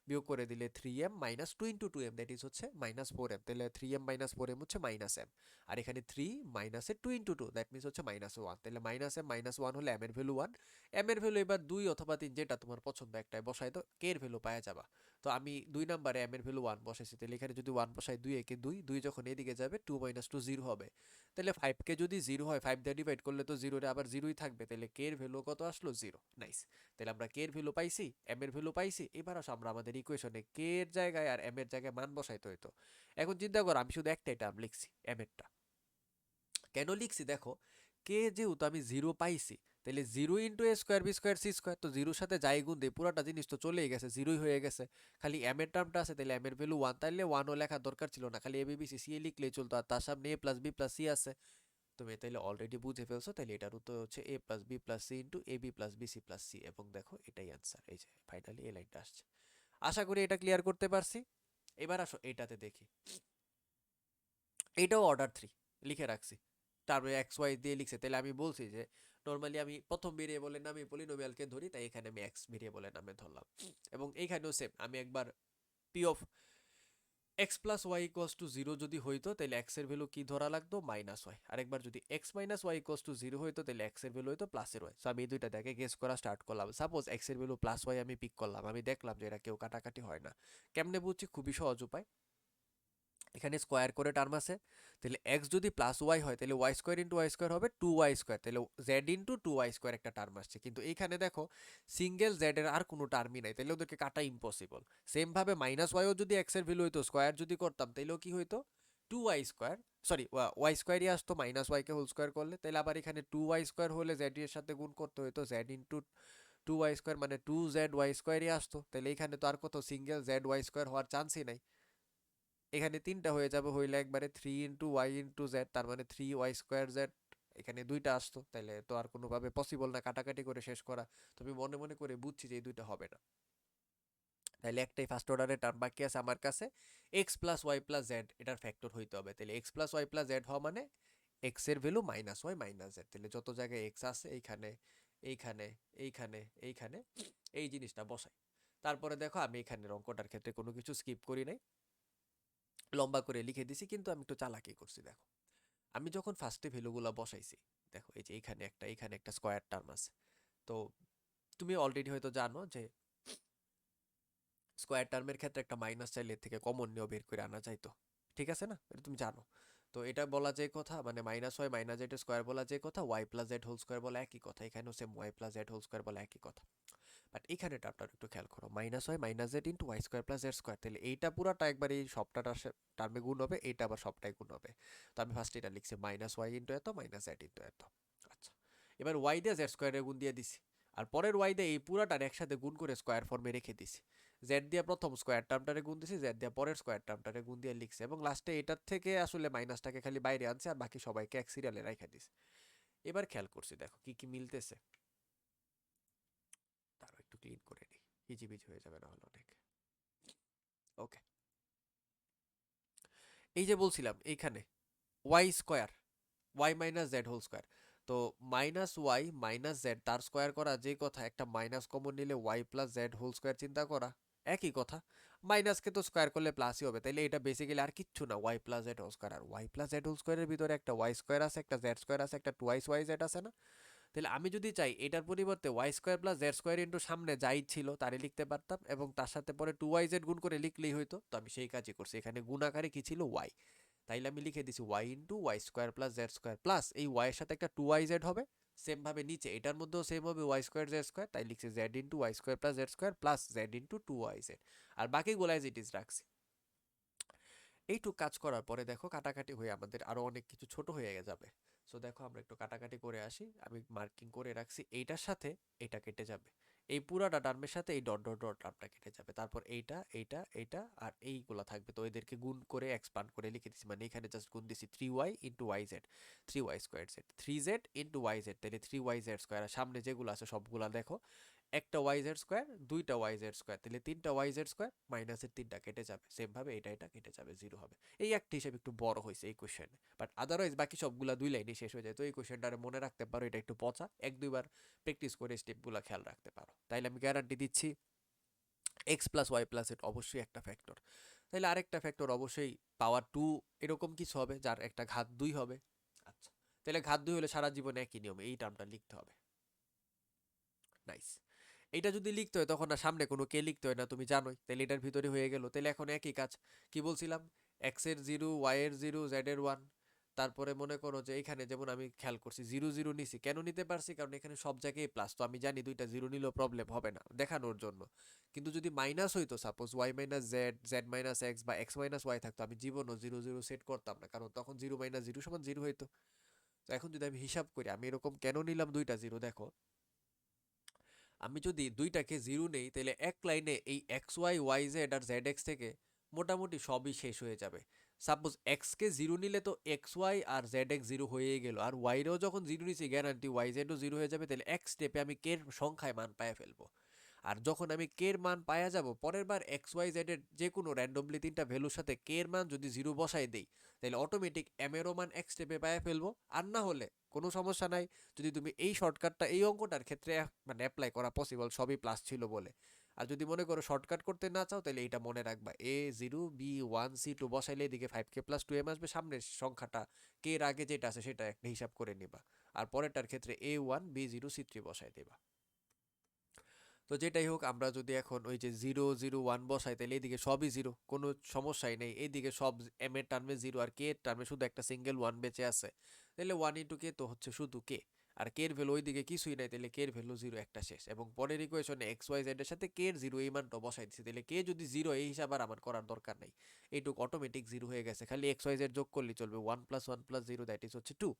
বিয়োগ করে দিলে 3m minus 2 into 2m, that is হচ্ছে মাইনাস 4m, তাহলে 3m মাইনাস 4m হচ্ছে মাইনাস m। আর এখানে 3 মাইনাসের 2 ইন্টু 2, দ্যাট মিনস হচ্ছে মাইনাস 1, তাহলে মাইনাস m মাইনাস 1 হলে m এর ভ্যালু 1। m এর ভ্যালু এবার 2 অথবা 3 যেটা তোমার পছন্দ একটাই বসাই দাও, k এর ভ্যালু পাওয়া যাবা। তো আমি 2 নম্বরে m এর ভ্যালু 1 বসাইছি, তাহলে এখানে যদি 1 বসাই 2 একে 2, 2 যখন এদিকে যাবে 2 মাইনাস 2 0 হবে। তাহলে 5k যদি 0 হয়, 5 দিয়ে ডিভাইড করলে তো 0 রে আবার 0ই থাকবে, তাহলে k এর ভ্যালু কত আসলো 0। নাইস, তাহলে আমরা k এর ভ্যালু পাইছি, m এর ভ্যালু পাইছি। এবার আসো আমরা আমাদের ইকুয়েশনে k এর জায়গায় আর m এর জায়গায় মান বসাইতে হইতো। এখন চিন্তা করো, আমি শুধু একটাই টার্ম লিখছি m এরটা। কেন লিখছি দেখো, কে যেহেতু আমি 0 পাইছি, তাহলে 0 × a² b² c² তো জিরোর সাথে যাই গুণ দেয় পুরাটা জিনিস তো চলেই গেছে, জিরোই হয়ে গেছে। খালি m এর টার্মটা আছে, তাহলে m এর ভ্যালু 1, তাইলে 1ও লেখার দরকার ছিল না, খালি a b b c c এ লিখলেই চলতো, আর তার সামনে a + b + c আছে। তুমি তাইলে অলরেডি বুঝে ফেলছো, তাইলে এটার উত্তর হচ্ছে a + b + c * ab + bc + c, এবং দেখো এটাই অ্যান্সার। এই যে ফাইনালি এই লাইনটা আসছে। আশা করি এটা ক্লিয়ার করতে পারছি। এবার আসো এটাতে দেখি। এটাও অর্ডার 3 লিখে রাখছি, তারপরে এক্স ওয়াই দিয়ে লিখছে। তাহলে আমি বলছি যে নর্মালি আমি প্রথম ভেরিয়েবলের নামে পলিনোমিয়ালকে ধরি, তাই এখানে আমি এক্স ভেরিয়েবলের নামে ধরলাম। এবং এইখানেও সেম, আমি একবার P of X plus Y equals to zero যদি হইতো তাহলে এক্স এর ভ্যালু কি ধরা লাগতো, মাইনাস ওয়াই। আরেকবার যদি X minus Y equals to zero হইতো তাহলে এক্স এর ভ্যালু হইতো প্লাসের ওয়াই। সো আমি এই দুইটা দেখে গেস করা স্টার্ট করলাম। সাপোজ এক্স এর ভ্যালু প্লাস ওয়াই আমি পিক করলাম, আমি দেখলাম যে এটা কেউ কাটাকাটি হয় না। কেমনে বুঝছি, খুবই সহজ উপায়। এখানে স্কোয়ার করে টার্ম আছে, তাহলে এক্স যদি প্লাস ওয়াই হয় তাহলে Y square into Y square হবে 2y², তাহলে জেড ইন্টু 2y² একটা টার্ম আসছে। কিন্তু এইখানে দেখো সিঙ্গেল জেড এর আর কোনো টার্মই নাই, তাহলে ওদেরকে কাটা ইম্পসিবল। সেম ভাবে মাইনাস ওয়াইও যদি এক্স এর ভ্যালু হইতো, স্কোয়ার যদি করতাম তাহলেও কি হইতো, 2y², সরি ওয়াই স্কোয়ারই আসতো মাইনাস ওয়াইকে হোল স্কোয়ার করলে। তাহলে আবার এখানে 2y² হলে জেড এর সাথে গুণ করতে হইতো, জেড ইন্টু 2y² মানে 2zy² আসতো। তাহলে এখানে তো আর কত সিঙ্গেল zy² হওয়ার চান্সই নাই। এখানে তিনটা হয়ে যাবে, হইলে একবারে 3 × y × z, তার মানে 3y²z। এখানে দুইটা আসতো, তাহলে তো আর কোনোভাবে পসিবল না কাটাকাটি করে শেষ করা। তুমি মনে মনে করে বুঝছি যে এই দুইটা হবে না। তাহলে একটাই ফার্স্ট অর্ডারের টার্ম বাকি আছে আমার কাছে, X plus Y plus Z, এটার ফ্যাক্টর হইতে হবে। তাহলে X plus Y plus Z হওয়া মানে এক্স এর value minus Y minus Z. তাহলে যত জায়গায় এক্স আছে এইখানে এইখানে এইখানে এইখানে এই জিনিসটা বসাই। তারপরে দেখো আমি এখানের অঙ্কটার ক্ষেত্রে কোনো কিছু স্কিপ করি নাই, লম্বা করে লিখে দিছি, কিন্তু আমি একটু চালাকি করছি। দেখো আমি যখন ফার্স্টে ভ্যালুগুলো বসাইছি, দেখো এই যে এখানে একটা স্কোয়ার টার্ম আছে। তো তুমি অলরেডি হয়তো জানো যে স্কোয়ার টার্মের ক্ষেত্রে একটা মাইনাস চাইলে এর থেকে কমন নিয়েও বের করে আনা যাইতো, ঠিক আছে না, এটা তুমি জানো। তো এটা বলা যে কথা, মানে minus Y minus Z square বলা যে কথা, Y plus Z whole square বলা একই কথা, এখানেও same Y plus Z whole square বলা একই কথা। বাট এখানে টার্মটা একটু খেয়াল করো, minus Y minus Z into Y square plus Z square, তাহলে এইটা পুরাটা একবার এই সবটা টার্মে গুণ হবে, এইটা আবার সবটাই গুণ হবে। তো আমি ফার্স্ট এটা লিখছি মাইনাস ওয়াই ইন্টু এত মাইনাস জেড ইন্টু এত। আচ্ছা, এবার ওয়াই দিয়ে জেড স্কোয়ারে গুণ দিয়ে দিছি, আর পরের ওয়াই দিয়ে এই পুরাটার একসাথে গুণ করে স্কোয়ার ফর্মে রেখে দিছি। জেড দিয়ে প্রথম স্কোয়ার টার্মটারে গুণ দিছি, জেড দিয়ে পরের স্কোয়ার টার্মটারে গুণ দিয়ে লিখছে, এবং লাস্টে এটার থেকে আসলে মাইনাসটাকে খালি বাইরে আনছে, আর বাকি সবাইকে এক সিরিয়ালে রেখে দিছে। এবার খেয়াল করছি দেখো কি কি মিলতেছে, তারও একটু ক্লিন করে নিই, হিজিবিজি হয়ে যাবে না হলে অনেক। ওকে, এই যে বলছিলাম এইখানে Y square, Y minus Z whole square, তো মাইনাস ওয়াই মাইনাস জেড তার স্কোয়ার করা যে কথা, একটা মাইনাস কমন নিলে Y plus Z whole square চিন্তা করা একই কথা। মাইনাসকে তো স্কোয়ার করলে প্লাসই হবে, তাইলে এটা বেসিক্যালি আর কিচ্ছু না, Y plus Z whole square. আর ওয়াই প্লাস জেড হোল স্কোয়ারের ভিতরে একটা ওয়াই স্কোয়ার আছে, একটা জেড স্কোয়ার আছে, একটা টুয়াইস ওয়াই জেড আছে না। তাহলে আমি যদি চাই এটার পরিবর্তে Y square plus Z square into সামনে যাই ছিল তারই লিখতে পারতাম, এবং তার সাথে পরে 2y/z গুণ করে লিখলেই হইতো। তো আমি সেই কাজই করছি, এখানে গুণ আকারে কি ছিল ওয়াই, তাইলে আমি লিখে দিছি Y into Y square plus Z square, plus এই ওয়াই এর সাথে একটা 2y/z হবে, সেম ভাবে নিচে এটার মধ্যেও সেম হবে ওয়াই স্কোয়ার জেড স্কোয়ার, তাই লিখছি Z into Y square plus Z square plus Z into 2y/z, আর বাকিগুলো অ্যাজ ইট ইজ রাখছি। এইটুক কাজ করার পরে দেখো কাটাকাটি হয়ে আমাদের আরো অনেক কিছু ছোট হয়ে যাবে। সো দেখো আমরা একটু কাটাকাটি করে আসি, আমি মার্কিং করে রাখছি, এইটার সাথে এটা কেটে যাবে, এই পুরাটা টার্মের সাথে এই ডট ডট ডট টার্মটা কেটে যাবে, তারপর এইটা এইটা এইটা আর এইগুলা থাকবে। তো এদেরকে গুণ করে এক্সপান্ড করে লিখে দিচ্ছি, মানে এখানে জাস্ট গুণ দিছি 3y into Y Z, 3y² Z, 3z into Y Z, তাহলে 3y/z², আর সামনে যেগুলো আছে সবগুলা দেখো, একটা y/z², দুইটা y/z², তাহলে তিনটা y/z², মাইনাসের তিনটা কেটে যাবে, সেম ভাবে এটা এটা কেটে যাবে, জিরো হবে। এই একটা হিসাব একটু বড় হয়েছে এই কোশ্চেন, বাট আদারওয়াইজ বাকি সবগুলা দুই লাইনে শেষ হয়ে যায়। তো এই কোশ্চেনটারে মনে রাখতে পারো, এটা একটু পচা, এক দুইবার প্র্যাকটিস করে স্টেপগুলো খেয়াল রাখতে পারো, তাইলে আমি গ্যারান্টি দিচ্ছি X plus Y plus Z অবশ্যই একটা ফ্যাক্টর, তাইলে আরেকটা ফ্যাক্টর অবশ্যই পাওয়ার 2 এরকম কিছু হবে, যার একটা ঘাত 2 হবে। আচ্ছা, তাহলে ঘাত 2 হলে সারা জীবনে একই নিয়মে এই টার্মটা লিখতে হবে। নাইস, এটা যদি লিখতে হয় তখন আর সামনে কোনো কে লিখতে হয় না, তুমি জানোই, তাহলে এটার ভিতরে হয়ে গেল। তাহলে এখন একই কাজ, কি বলছিলাম, এক্স এর 0, ওয়াই এর 0, জেড এর 1, তারপরে মনে করো যে এখানে যেমন আমি খেয়াল করছি 0 0 নিছি, কেন নিতে পারছি, কারণ এখানে সব জায়গায় প্লাস, তো আমি জানি দুইটা জিরো নিলেও প্রবলেম হবে না দেখানোর জন্য। কিন্তু যদি মাইনাস হইতো, suppose Y minus Z, Z minus X বা এক্স মাইনাস ওয়াই থাকতো, আমি জীবনও 0 0 সেট করতাম না, কারণ তখন 0 - 0 = 0 হইতো। তো এখন যদি আমি হিসাব করি আমি এরকম কেন নিলাম দুইটা জিরো, দেখো আমি যদি দুইটাকে জিরো নেই তাহলে এক লাইনে এই এক্স ওয়াই ওয়াই জেড আর জেড এক্স থেকে মোটামুটি সবই শেষ হয়ে যাবে। সাপোজ এক্সকে জিরো নিলে তো এক্স ওয়াই আর জেড এক্স জিরো হয়েই গেল, আর ওয়াইরেও যখন জিরো নিছি গ্যারান্টি ওয়াই জেডও জিরো হয়ে যাবে, তাহলে এক স্টেপে আমি কে এর সংখ্যায় মান পায়ে ফেলবো। আর যখন আমি কে এর মান পায়া যাব পরের বার এক্স ওয়াই জেড এর যে কোনো র্যান্ডমলি তিনটা ভ্যালুর সাথে কে এর মান যদি জিরো বসাই দেই তাহলে অটোমেটিক এম এরও মান এক স্টেপে পায়া ফেলবো। আর না হলে কোনো সমস্যা নাই, যদি তুমি এই শর্টকাটটা এই অঙ্কটার ক্ষেত্রে মানে অ্যাপ্লাই করা পসিবল সবই প্লাস ছিল বলে। আর যদি মনে করো শর্টকাট করতে না চাও তাহলে এটা মনে রাখবা A zero B one C two বসাইলে এদিকে five K plus two M আসবে, সামনের সংখ্যাটা কে এর আগে যেটা আছে সেটা একটা হিসাব করে নিবা, আর পরেরটার ক্ষেত্রে A one B zero C three বসাই দেবা। তো যেটাই হোক আমরা যদি এখন ওই যে জিরো জিরো ওয়ান বসাই তাহলে এইদিকে সবই জিরো, কোনো সমস্যাই নেই, এইদিকে সব এম এর টার্মে জিরো আর কে এর টার্মে শুধু একটা সিঙ্গেল ওয়ান বেঁচে আছে, তাহলে ওয়ান ইন্টু কে তো হচ্ছে শুধু কে, আর কে এর ভ্যালু ওইদিকে কিছুই নাই, তাহলে কে এর ভ্যালু জিরো একটা শেষ। এবং পরের ইকুয়েশনে এক্স ওয়াই জেড এর সাথে কে এর জিরো এই মানটা বসাই দিচ্ছি, তাহলে কে যদি জিরো এই হিসাব আর আমার করার দরকার নাই, এইটুকু অটোমেটিক জিরো হয়ে গেছে, খালি এক্স ওয়াই জেড যোগ করলেই চলবে, one plus zero that is হচ্ছে টু।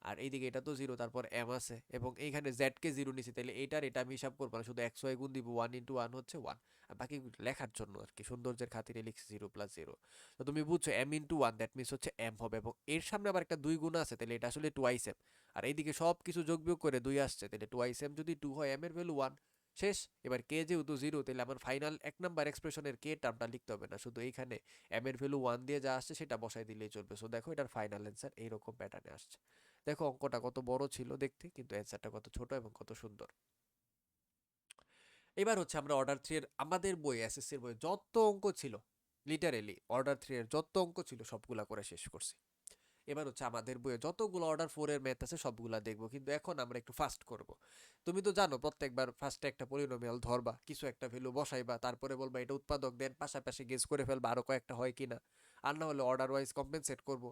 আর এইদিকে এটা তো জিরো, তারপর এম আছে এবং এইখানে জেড কে জিরো নিছি, তাহলে এইটার এটা আমি হিসাব করবো না, শুধু এক্স ওয়াই গুণ দিব, ওয়ান ইন্টু ওয়ান হচ্ছে ওয়ান। আর বাকি লেখার জন্য আর কি সৌন্দর্যের খাতিরে লিখছি জিরো প্লাস জিরো। তো তুমি বুঝছো M into one that means হচ্ছে এম হবে, এবং এর সামনে আবার একটা দুই গুণ আছে, তাহলে এটা আসলে টুয়াইস এম। আর এইদিকে সব কিছু যোগ বিয়োগ করে দুই আসছে, তাহলে টুয়াইস এম যদি টু হয় এম এর ভ্যালু ওয়ান, শেষ। এবার কে যেহেতু জিরো তাহলে আমার ফাইনাল এক নাম্বার এক্সপ্রেশনের কে টার্মটা লিখতে হবে না, শুধু এইখানে এম এর ভ্যালু ওয়ান দিয়ে যা আসছে সেটা বসাই দিলেই চলবে। সো দেখো এটার ফাইনাল অ্যান্সার এইরকম প্যাটার্নে আসছে। দেখো অঙ্কটা কত বড় ছিল দেখতে, কিন্তু অ্যান্সারটা কত ছোট এবং কত সুন্দর। এবার হচ্ছে আমরা অর্ডার থ্রি এর আমাদের বই এসএসসির বই যত অঙ্ক ছিল, লিটারেলি অর্ডার থ্রি এর যত অঙ্ক ছিল সবগুলা করে শেষ করছি। এবার হচ্ছে আমাদের বইয়ে যতগুলো অর্ডার ফোর এর ম্যাথ আছে সবগুলা দেখবো, কিন্তু এখন আমরা একটু ফাস্ট করব। তুমি তো জানো প্রত্যেকবার ফার্স্টে একটা পলিনোমিয়াল ধরবা, কিছু একটা ভ্যালু বসাইবা, তারপরে বলবা এটা উৎপাদক, দেন পাশাপাশি গেস করে ফেলবা আরো কয়েকটা হয় কিনা, আর না হলে অর্ডার ওয়াইজ কম্পেনসেট করব।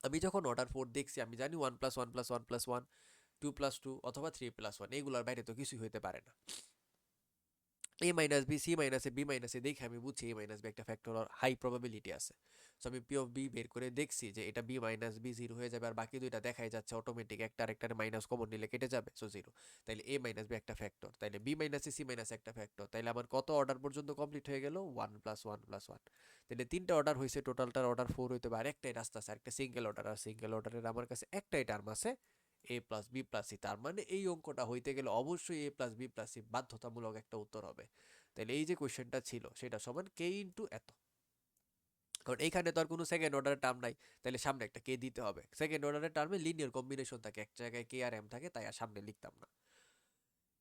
আমি যখন অর্ডার ফোর দেখছি আমি জানি one plus one plus one plus one, two plus two অথবা থ্রি প্লাস ওয়ান, এইগুলোর বাইরে তো কিছুই হইতে পারে না। A minus B C minus A B minus A দেখে আমি বুঝছি এ মাইনাস বি একটা ফ্যাক্টর হাই প্রবাবিলিটি আছে। সো আমি পি অফ বি বের করে দেখছি যে এটা বি মাইনাস বি জিরো হয়ে যাবে, আর বাকি দুইটা দেখাই যাচ্ছে অটোমেটিক একটা আরেকটার মাইনাস কমন নিলে কেটে যাবে, সো জিরো। তাইলে এ মাইনাস বি একটা ফ্যাক্টর, তাইলে বি মাইনাস সি মাইনাস একটা ফ্যাক্টর, তাইলে আমার কত অর্ডার পর্যন্ত কমপ্লিট হয়ে গেল, one plus one plus one. তাহলে তিনটা অর্ডার হয়েছে, টোটালটার অর্ডার ফোর হইতে হবে, আরেকটাই রাস্তা আছে, আরেকটা সিঙ্গেল অর্ডার, আর সিঙ্গেল অর্ডারের আমার কাছে একটাই টার্ম আছে এ প্লাস বি প্লাস সি, তার মানে এই অঙ্কটা হইতে গেলে অবশ্যই এ প্লাস বি প্লাস সি বাধ্যতামূলক একটা উত্তর হবে। তাহলে এই যে কোয়েশ্চেনটা ছিল সেটা সমান কে ইন্টু এত, কারণ এইখানে তো আর কোনো সেকেন্ড অর্ডারের টার্ম নাই, তাহলে সামনে একটা কে দিতে হবে। সেকেন্ড অর্ডারের টার্মে লিনিয়ার কম্বিনেশন থাকে, এক জায়গায় কে আর এম থাকে, তাই আর সামনে লিখতাম না।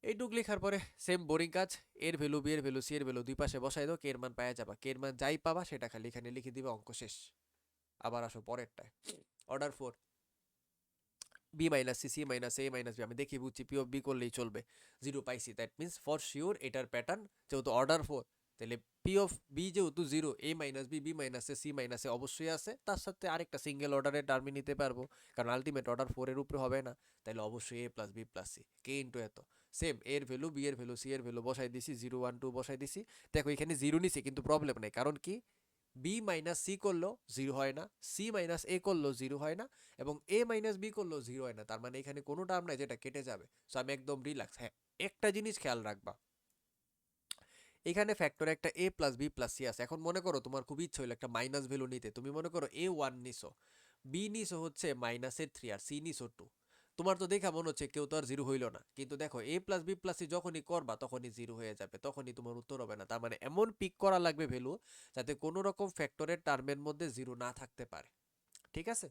এইটুক লেখার পরে সেম বোরিং কাজ, এর ভ্যালু বি এর ভ্যালু সি এর ভ্যালু দুই পাশে বসাই দাও, কে এর মান পাওয়া যাবা, কে এর মান যাই পাবা সেটা খালি এখানে লিখে দিবে, অঙ্ক শেষ। আবার আসো পরেরটায়, order four B minus C C minus A minus B, আমি দেখি বুঝছি পি অফ বি করলেই চলবে, জিরো পাইছি, দ্যাট মিনস ফর শিওর এটার প্যাটার্ন যেহেতু অর্ডার ফোর, তাহলে পি অফ বি যেহেতু zero, A minus B B minus A C minus A অবশ্যই আছে, তার সাথে আরেকটা সিঙ্গেল অর্ডারের টার্মই নিতে পারবো, কারণ আলটিমেট অর্ডার ফোর এর উপরে হবে না, তাহলে অবশ্যই এ প্লাস বি প্লাস সি, কে ইন্টু এত। সেম এর ভ্যালু বি এর ভ্যালু সি এর ভ্যালু বসাই দিছি, জিরো ওয়ান টু বসাই দিছি। দেখো এখানে জিরো নিছি কিন্তু প্রবলেম নেই, কারণ কি বি মাইনাস সি করলেও জিরো হয় না, সি মাইনাস এ করলেও জিরো হয় না, এবং এ মাইনাস বি করলেও জিরো হয় না, তার মানে এখানে কোনো টার্ম নাই যেটা কেটে যাবে। সো আমি একদম রিল্যাক্স। হ্যাঁ, একটা জিনিস খেয়াল রাখবা, এখানে ফ্যাক্টর একটা এ প্লাস বি প্লাস সি আছে। এখন মনে করো তোমার খুব ইচ্ছে হলো একটা মাইনাস ভ্যালু নিতে, তুমি মনে করো এ ওয়ান নিছো, বি নিছো হচ্ছে মাইনাসের থ্রি, আর সি নিছো টু, তোমার তো দেখা মনে হচ্ছে কেউ তো আর জিরো হইলো না, কিন্তু দেখো এ প্লাস বি প্লাস সি যখনই করবা তখনই জিরো হয়ে যাবে, তখনই তোমার উত্তর হবে না। তার মানে এমন পিক করা লাগবে ভ্যালু যাতে কোনো রকম ফ্যাক্টরের টার্মের মধ্যে জিরো না থাকতে পারে, ঠিক আছে?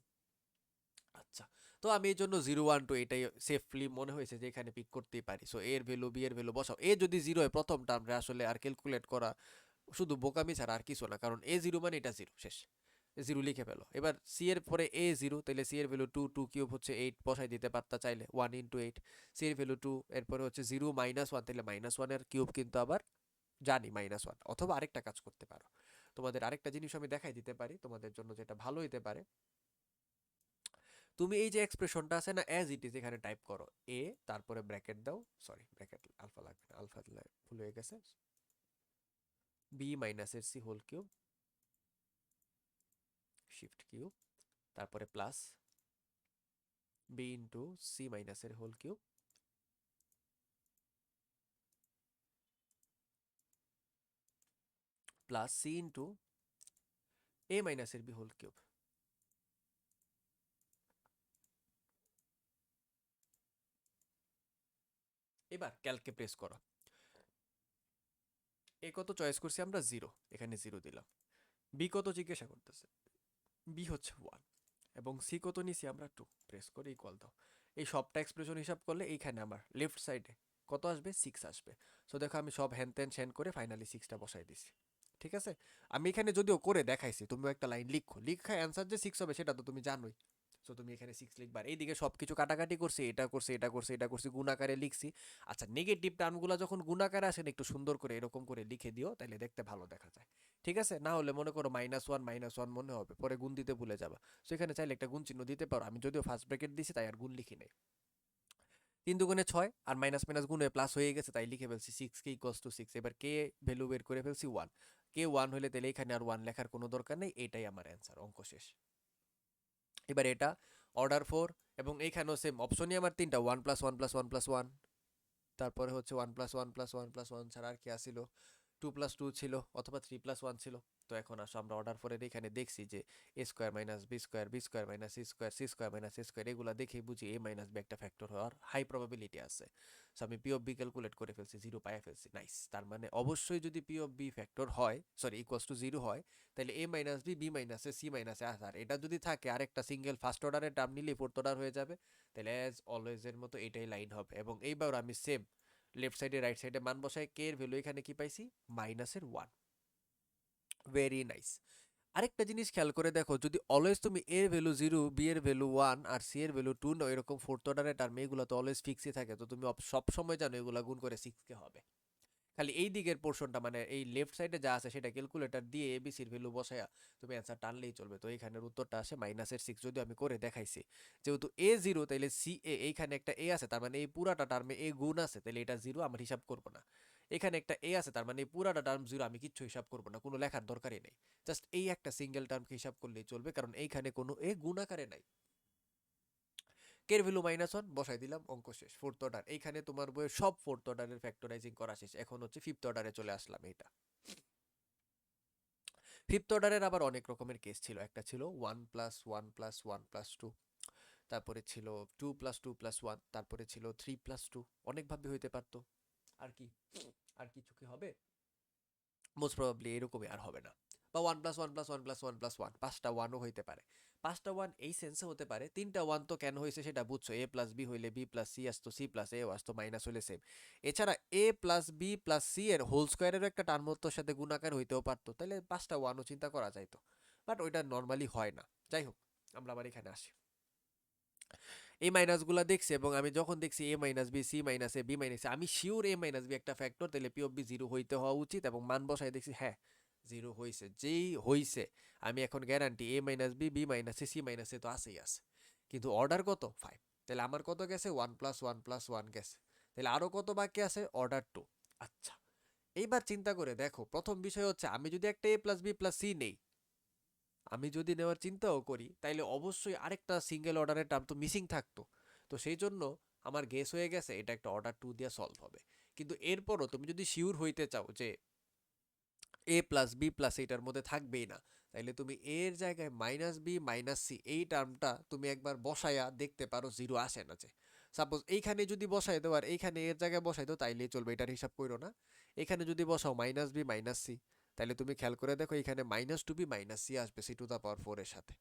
আচ্ছা, তো আমি এই জন্য জিরো ওয়ান টু এটাই সেফলি মনে হয়েছে যে এখানে পিক করতেই পারি। সো এর ভ্যালু বি এর ভ্যালু বসাও, এ যদি জিরো হয় প্রথম টার্মে আসলে আর ক্যালকুলেট করা শুধু বোকামি ছাড়া আর কিছু না, কারণ এ জিরো মানে এটা জিরো, শেষ, জিরো লিখে ফেলো। এবার সি এর পরে এ জিরো, তাহলে সি এর ভ্যালু টু, টু কিউব হচ্ছে এইট, বসাই দিতে পারতা চাইলে ওয়ান ইন্টু এইট। সি এর ভ্যালু টু, এরপরে হচ্ছে জিরো মাইনাস ওয়ান, তাহলে মাইনাস ওয়ানের কিউব কিন্তু আবার জানি মাইনাস ওয়ান। অথবা আরেকটা কাজ করতে পারো, তোমাদের আরেকটা জিনিস আমি দেখাই দিতে পারি তোমাদের জন্য, যেটা ভালো হইতে পারে। তুমি এই যে এক্সপ্রেশনটা আছে না অ্যাজ ইট ইজ, এখানে টাইপ করো এ, তারপরে ব্র্যাকেট দাও, সরি ব্র্যাকেট আলফা লাগবে না, আলফা ভুল হয়ে গেছে, বি মাইনাস এর C whole cube, shift cube, তারপরে প্লাস বি ইন্টু সি মাইনাসের whole cube plus C into A মাইনাসের বি হোল কিউব। এবার ক্যালকে প্রেস করো। এ কত চয়েস করছি আমরা? 0, এখানে 0 দিলাম। বি কত জিজ্ঞাসা করতেছে? বি হচ্ছে 1 এবং সি কত নিছি আমরা? 2। প্রেস করে ইকুয়াল দাও। এই সবটা এক্সপ্রেশন হিসাব করলে এইখানে আমার লেফট সাইডে কত আসবে? 6 আসবে। সো দেখো আমি সব হ্যান ত্যান শ্যান করে ফাইনালি 6টা বসাই দিছি। ঠিক আছে, আমি এখানে যদিও করে দেখাইছি, তুমিও একটা লাইন লিখো, লিখা অ্যান্সার যে 6 হবে সেটা তো তুমি জানোই। সো তুমি এখানে 6 লিখবা। এইদিকে সব কিছু কাটাকাটি করছি, এটা করছি, এটা করছি, এটা করছি, গুণাকারে লিখছি। আচ্ছা, নেগেটিভ টার্মগুলো যখন গুণাকারে আসেন একটু সুন্দর করে এরকম করে লিখে দিও, তাহলে দেখতে ভালো দেখা যায়। ঠিক আছে, না হলে মনে করো -1 মনে হবে, পরে গুণ দিতে ভুলে যাবা। সো এখানে চাইলে একটা গুণ চিহ্ন দিতে পারো। আমি যদিও ফার্স্ট ব্র্যাকেট দিছি তাই আর গুণ লিখি নাই। 3 দুগুণে 6 আর মাইনাস মাইনাস গুণ হয়ে প্লাস হয়ে গেছে, তাই লিখে ফেলছি 6 কে ইকুয়ালস টু 6। এবার কে ভ্যালু বের করে ফেলছি 1। কে 1 হলে তাহলে এখানে আর 1 লেখার কোনো দরকার নেই, এটাই আমার অ্যান্সার, অঙ্ক শেষ। এবার এটা অর্ডার 4 এবং এইখানেও সেম অপশনই আমার 3টা, 1 প্লাস 1 প্লাস 1 প্লাস 1, তারপরে হচ্ছে 1 প্লাস 1 প্লাস 1 প্লাস 1 ছাড়া আর কি আসিল? 2 প্লাস 2 ছিল অথবা 3 প্লাস 1 ছিল। তো এখন আসো আমরা অর্ডার ফোরের এখানে দেখছি যে A square minus B square minus C square minus A square, এগুলা দেখেই বুঝি এ মাইনাস বি একটা ফ্যাক্টর হওয়ার হাই প্রবাবিলিটি আছে। সো আমি পি অফ বি ক্যালকুলেট করে ফেলছি, 0 পাইয়া ফেলছি। নাইস। তার মানে অবশ্যই যদি পি অফ বি ফ্যাক্টর হয়, সরি ইকুয়ালস টু 0 হয়, তাহলে এ মাইনাস বি মাইনাসে সি মাইনাসে আর এটা যদি থাকে আরেকটা সিঙ্গেল ফার্স্ট অর্ডারের টার্ম নিলে ফোর্থ অর্ডার হয়ে যাবে। তাহলে অ্যাজ অলওয়েজ এর মতো এটাই লাইন হবে। এবং এইবার আমি সেম লেফট সাইডে রাইট সাইডে মান বসাই, কে এর ভ্যালু এখানে কি পাইছি? -1। Very nice. আরেকটা জিনিস খেয়াল করে দেখো, যদি অলওয়েজ তুমি এর ভ্যালু 0, বি এর ভ্যালু 1 আর সি এর ভ্যালু 2 নাও, এরকম ফোর্থ অর্ডারের টার্ম, এগুলো তো অলওয়েজ ফিক্সই থাকে, তো তুমি সব সময় জানো এগুলা গুণ করে 6 কে হবে। খালি এই দিকের পোর্শনটা মানে এই লেফট সাইডে যা আছে সেটা ক্যালকুলেটর দিয়ে এবিসির ভ্যালু বসায়া তুমি অ্যান্সার টানলেই চলবে। তো এইখানের উত্তরটা আসে -6, যদিও আমি করে দেখাইছি। যেহেতু এ 0 তাইলে সি এ, এইখানে একটা এ আছে তার মানে এই পুরাটা টার্মে এ গুণ আছে, তাহলে এটা 0 আমার হিসাব করব না। এখানে একটা এ আছে তার মানে এই পুরাটা টার্ম 0, আমি কিচ্ছু হিসাব করব না, কোনো লেখার দরকারই নেই। জাস্ট এই একটা সিঙ্গেল টার্মকে হিসাব করলেই চলবে, কারণ এইখানে কোনো এ গুণ আকারে নাই। কের ভ্যালু -1 বসাই দিলাম, অঙ্ক শেষ। ফোর্থ অর্ডার, এইখানে তোমার বইয়ের সব ফোর্থ অর্ডারের ফ্যাক্টরাইজিং করা শেষ। এখন হচ্ছে ফিফথ অর্ডারে চলে আসলাম। এইটা ফিফথ অর্ডারের আবার অনেক রকমের কেস ছিল। একটা ছিল 1 প্লাস 1 প্লাস 1 প্লাস 2, তারপরে ছিল 2 প্লাস 2 প্লাস 1, তারপরে ছিল 3 প্লাস 2। অনেকভাবে হইতে পারতো। আর কি, আর কিছু কি হবে? মোস্ট প্রবাবলি এরকমই আর হবে না। বা 1 প্লাস 1 প্লাস 1 প্লাস 1 প্লাস 1, 5টা 1ও হইতে পারে। 5টা 1 এই সেন্সে হতে পারে। 3টা 1 তো কেন হয়েছে সেটা বুঝছো। এ প্লাস বি হইলে বি প্লাস সি আসতো, সি প্লাস এ আসতো, মাইনাস হইলে সেম। এছাড়া এ প্লাস বি প্লাস সি এর হোল স্কোয়ারেরও একটা টার্মত্বর সাথে গুণাকার হইতেও পারতো, তাহলে 5টা 1ও চিন্তা করা যাইতো। বাট ওইটা নর্মালি হয় না। যাই হোক, আমরা আবার এখানে আসি। এই মাইনাসগুলো দেখছি এবং আমি যখন দেখছি এ minus B, C minus A, B minus এ, আমি শিওর এ মাইনাস বি একটা ফ্যাক্টর, তাহলে পি অফ বি 0 হইতে হওয়া উচিত। এবং মান বসায় দেখছি হ্যাঁ 0 হইছে। যেই হইছে আমি এখন guarantee A minus B, B minus A, C minus A তো আছেই আছে। কিন্তু অর্ডার কত? 5। তাহলে আমার কত গেছে? 1 প্লাস 1 প্লাস 1 গেছে। তাহলে আরো কত বাকি আছে? অর্ডার 2। আচ্ছা, এইবার চিন্তা করে দেখো, প্রথম বিষয় হচ্ছে আমি যদি একটা এ প্লাস বি প্লাস সি নেই, আমি যদি নেওয়ার চিন্তাও করি, তাইলে অবশ্যই আরেকটা সিঙ্গেল অর্ডারের টার্ম তো মিসিং থাকতো। তো সেই জন্য আমার গেস হয়ে গেছে এটা একটা অর্ডার 2 দিয়ে সলভ হবে। কিন্তু এরপরও তুমি যদি শিওর হইতে চাও যে এ প্লাস বি প্লাস এইটার মধ্যে থাকবেই না, তাইলে তুমি এর জায়গায় মাইনাস বি মাইনাস সি এই টার্মটা তুমি একবার বসায়া দেখতে পারো 0 আসে না যে। সাপোজ এইখানে যদি বসাই দাও আর এইখানে এর জায়গায় বসাই দাও তাইলেই চলবে, এটার হিসাব করো না। এখানে যদি বসাও মাইনাস বি মাইনাস সি, তাহলে তুমি খেয়াল করে দেখো এখানে -2b সি আসবে c⁴ এর সাথে।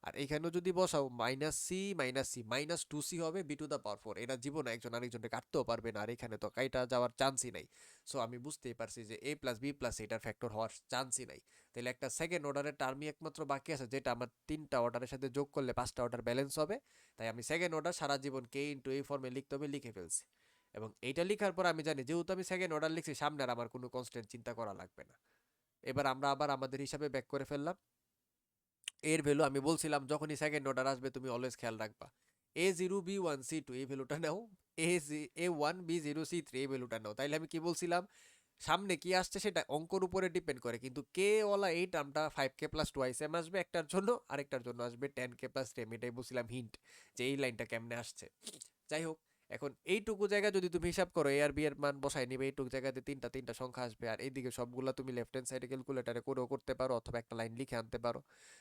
আর এইখানেও যদি বসাও -c সি -2c হবে b⁴। এরা জীবনে একজন আরেকজনকে কাটতেও পারবে না, আর এখানে তো কাইটা যাওয়ার চান্সই নাই। সো আমি বুঝতেই পারছি যে এ প্লাস বি প্লাস এটার ফ্যাক্টর হওয়ার চান্সই নাই। তাহলে একটা সেকেন্ড অর্ডারের টার্মই একমাত্র বাকি আছে, যেটা আমার 3টা অর্ডারের সাথে যোগ করলে 5টা অর্ডার ব্যালেন্স হবে। তাই আমি সেকেন্ড অর্ডার সারা জীবন কে ইন্টু এই ফর্মে লিখতে হবে, লিখে ফেলছি। এবং এইটা লিখার পর আমি জানি যেহেতু আমি সেকেন্ড অর্ডার লিখছি, সামনে আর আমার কোনো কনস্ট্যান্ট চিন্তা করা লাগবে না। এবার আমরা আবার আমাদের হিসাবে ব্যাক করে ফেললাম। এর ভ্যালু আমি বলছিলাম যখনই সেকেন্ড অর্ডার আসবে তুমি অলওয়েজ খেয়াল রাখবা A0 B1 C2 এই ভ্যালুটা নাও, A1 B0 C3 এই ভ্যালুটা নাও। তাইলে আমি কি বলছিলাম? সামনে কি আসছে সেটা অঙ্কর উপরে ডিপেন্ড করে, কিন্তু কে ওয়ালা এই টার্মটা 5k প্লাস 2m আসবে একটার জন্য, আরেকটার জন্য আসবে 10k প্লাস 3m। এটাই বলছিলাম হিন্ট, যে এই লাইনটা কেমনে আসছে। যাই হোক, এখন এইটুকু জায়গা যদি তুমি হিসাব করো, এ আর বি এর মান বসাই নিবে, এইটুকু জায়গাতে তিনটা তিনটা সংখ্যা আসবে, আর এইদিকে সবগুলা তুমি লেফট হ্যান্ড সাইডে ক্যালকুলেটারে করেও করতে পারো, অথবা একটা লাইন লিখে আনতে পারো।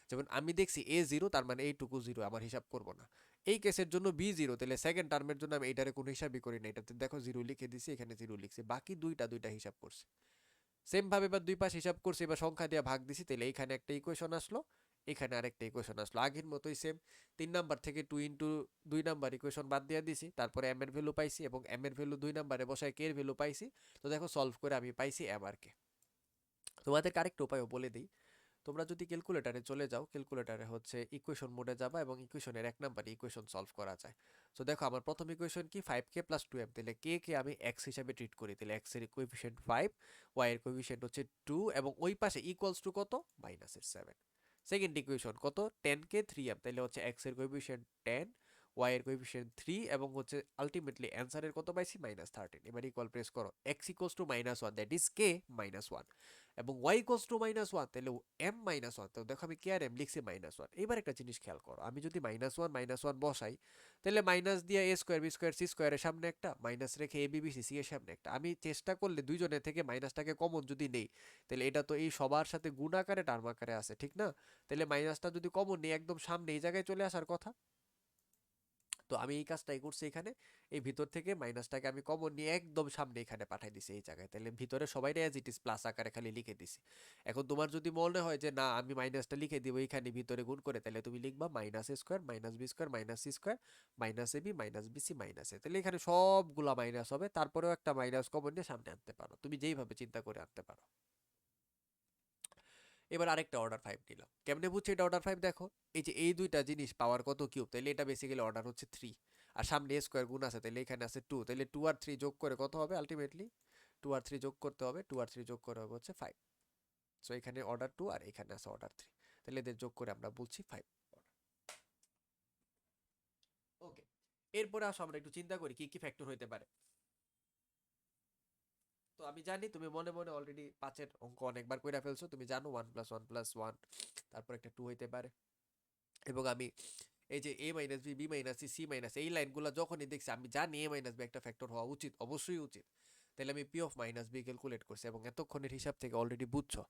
যেমন আমি দেখছি এ জিরো, তার মানে এইটুকু জিরো, আমার হিসাব করবো না। এই কেসের জন্য বি জিরো, তাহলে সেকেন্ড টার্মের জন্য আমি এইটারে কোনো হিসাবই করি না, এটাতে দেখো জিরো লিখে দিছি, এখানে জিরো লিখছি, বাকি দুইটা দুইটা হিসাব করছি। সেম ভাবে এবার দুই পাশ হিসাব করছি, এবার সংখ্যা দিয়ে ভাগ দিছি, তাহলে এইখানে একটা ইকুয়েশন আসলো, এখানে আরেকটা ইকুয়েশন আসলো, আগের মতোই সেম। 3 নাম্বার থেকে 2 ইন্টু 2 নাম্বার ইকুয়েশন বাদ দিয়ে দিছি, তারপরে এম এর ভ্যালু পাইছি, এবং এম এর ভ্যালু 2 নাম্বারে বসায় কে এর ভ্যালু পাইছি। তো দেখো সলভ করে আমি পাইছি এম আর কে। তোমাদেরকে আরেকটা উপায়ও বলে দিই, তোমরা যদি ক্যালকুলেটারে চলে যাও, ক্যালকুলেটারে হচ্ছে ইকুয়েশন মোডে যাবা, এবং ইকুয়েশনের 1 নাম্বারে ইকুয়েশন সলভ করা যায়। তো দেখো আমার প্রথম ইকুয়েশন কি, 5k প্লাস 2m, তাহলে কে কে আমি এক্স হিসাবে ট্রিট করি, তাহলে এক্স এর কোএফিসিয়েন্ট 5, ওয়াই এর কোএফিসিয়েন্ট হচ্ছে 2, এবং ওই পাশে ইকুয়ালস টু কত, -7। সেকেন্ড ইকুয়েশন কত, 10k 3m, তাহলে হচ্ছে এক্স এর কোএফিসিয়েন্ট 10, ওয়াই এর কোএফিসিয়েন্ট 3, এবং হচ্ছে আলটিমেটলি অ্যান্সারের কত পাইছি, -13। এবার ইকুয়াল প্রেস করো, x equals to -1, that is k -1, এবং y ইকুয়ালস টু -1, তাহলে m -1, তো দেখো আমি কে আর m লিখছি -1। এবার একটা জিনিস খেয়াল করো, আমি যদি -1 বসাই, তাহলে মাইনাস দিয়ে a square B square C স্কোয়ারের সামনে একটা, মাইনাস রেখে A B B C C এর সামনে একটা, আমি চেষ্টা করলে দুইজনের থেকে মাইনাসটাকে কমন যদি নেই, তাহলে এটা তো এই সবার সাথে গুণ আকারে টার্ম আকারে আছে, ঠিক না? তাহলে মাইনাসটা যদি কমন নেই, একদম সামনে এই জায়গায় চলে আসার কথা। তো আমি এই কাজটাই করছি এখানে, এই ভিতর থেকে মাইনাসটাকে আমি কমন নিয়ে একদম সামনে এখানে পাঠাই দিছি এই জায়গায়, তাহলে ভিতরে সবাই অ্যাজ ইট ইজ প্লাস আকারে খালি লিখে দিছি। এখন তোমার যদি মনে হয় যে না আমি মাইনাসটা লিখে দিব এখানে ভিতরে গুণ করে, তাহলে তুমি লিখবা minus A square minus B square minus C square minus A B minus B C minus A, তাহলে এখানে সবগুলা মাইনাস হবে, তারপরেও একটা মাইনাস কমন নিয়ে সামনে আনতে পারো, তুমি যেইভাবে চিন্তা করে আনতে পারো। এবার আরেকটা অর্ডার 5 নিলাম, কেমনে বুঝছি এটা অর্ডার 5, দেখো এই যে এই দুইটা জিনিস পাওয়ার কত কিউব, তাহলে এটা বেসিক্যালি অর্ডার হচ্ছে 3, আর সামনে এ স্কোয়ার গুণ আছে, তাহলে এখানে আছে 2, তাহলে 2 আর 3 যোগ করে কত হবে আলটিমেটলি, 2 আর 3 যোগ করতে হবে, 2 আর 3 যোগ করে হবে হচ্ছে 5। সো এখানে অর্ডার 2 আর এখানে আছে অর্ডার 3, তাহলে এদের যোগ করে আমরা বলছি 5। ওকে, এরপরে আসো আমরা একটু চিন্তা করি কি কি ফ্যাক্টর হইতে পারে। তো আমি জানি তুমি মনে মনে অলরেডি 5-এর অঙ্ক অনেকবার কইরা ফেলছো, তুমি জানো 1 প্লাস 1 প্লাস 1, তারপর একটা 2 হইতে পারে। এবং আমি এই যে A minus B B minus C C minus এই লাইনগুলো যখনই দেখছি, আমি জানি এ মাইনাস বি একটা ফ্যাক্টর হওয়া উচিত, অবশ্যই উচিত, তাহলে আমি P of minus B calculate করছি, এবং এতক্ষণের হিসাব থেকে অলরেডি বুঝছো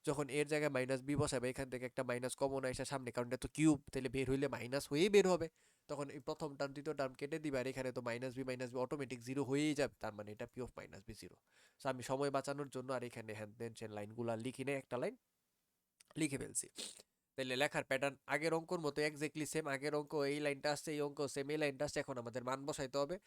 যখন এর জায়গায় মাইনাস বি বসাবে, এখান থেকে একটা মাইনাস কমন আসে সামনে, কারণ এটা তো কিউব, তাহলে বের হইলে মাইনাস হয়েই বের হবে, তখন এই প্রথম টার্ম দ্বিতীয় টার্ম কেটে দিবে, আর এখানে তো মাইনাস বি অটোমেটিক জিরো হয়েই যাবে, তার মানে এটা P of minus B zero. So আমি সময় বাঁচানোর জন্য আর এখানে হ্যান ত্যান লাইনগুলো লিখি নেই, একটা লাইন লিখে ফেলছি। তাহলে লেখার প্যাটার্ন আগের অঙ্কর মতো এক্স্যাক্টলি সেম, আগের অঙ্ক এই লাইনটা আসছে, এই অঙ্ক সেম এই লাইনটা আসছে, এখন আমাদের মান বসাইতে হবে।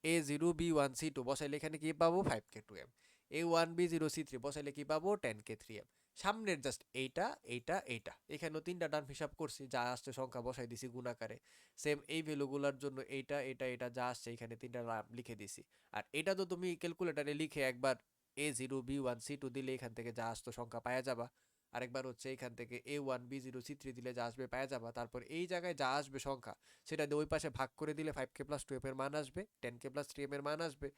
A0 B1 C2 বসাইলে এখানে কি পাবো, 5k2m। A1 B0 C3 বসাইলে কি পাবো, 10k3m। সামনের জাস্ট এইটা এইটা এইটা, এখানেও তিনটা টার্ম হিসাব করছি, যা আসছে সংখ্যা বসাই দিছি গুণ আকারে। সেম এই ভ্যালুগুলোর জন্য এইটা এটা এটা যা আসছে এখানে তিনটা নাম লিখে দিছি। আর এটা তো তুমি ক্যালকুলেটারে লিখে একবার A0 B1 C2 দিলে এখান থেকে যা আসতো সংখ্যা পাওয়া যাবা, আরেকবার হচ্ছে এখান থেকে A1 B0 C3 দিলে যা আসবে পাওয়া যাবা, তারপর এই জায়গায় যা আসবে সংখ্যা সেটা দিয়ে ওই পাশে ভাগ করে দিলে 5k+2m এর মান আসবে, 10k+3m এর মান আসবে।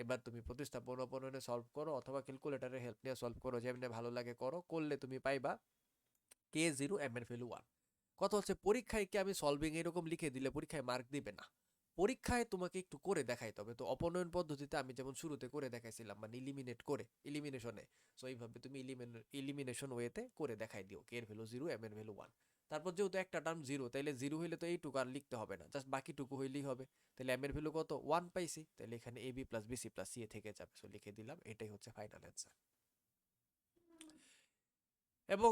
এবার তুমি প্রতিস্থাপন অপনয়নে সলভ করো, অথবা ক্যালকুলেটরের হেল্প নিয়ে সলভ করো, যেমনি ভালো লাগে করো, করলে তুমি পাইবা k0m এর ভ্যালু 1। কথা হচ্ছে পরীক্ষায় কি আমি সলভিং এরকম লিখে দিলে পরীক্ষায় মার্ক দিবে না, পরীক্ষায় তোমাকে একটু করে দেখাইতে হবে। তো অপনয়ন পদ্ধতিতে আমি যেমন শুরুতে করে দেখাইছিলাম, মানে ইলিমিনেট করে ইলিমিনেশনে, সো এইভাবে তুমি ইলিমিনেশন ওয়েতে করে দেখাই দিও, কে এর ভ্যালু 0 এম এর ভ্যালু 1। তারপর যেহেতু একটা টার্ম 0, তাইলে 0 হইলে তো এইটুকু আর লিখতে হবে না, জাস্ট বাকিটুকু হইলেই হবে। তাহলে এম এর ভ্যালু কত, 1 পাইছি, তাহলে এখানে A B plus BC plus C A থেকে যাবে, সো লিখে দিলাম, এটাই হচ্ছে ফাইনাল অ্যান্সার। এবং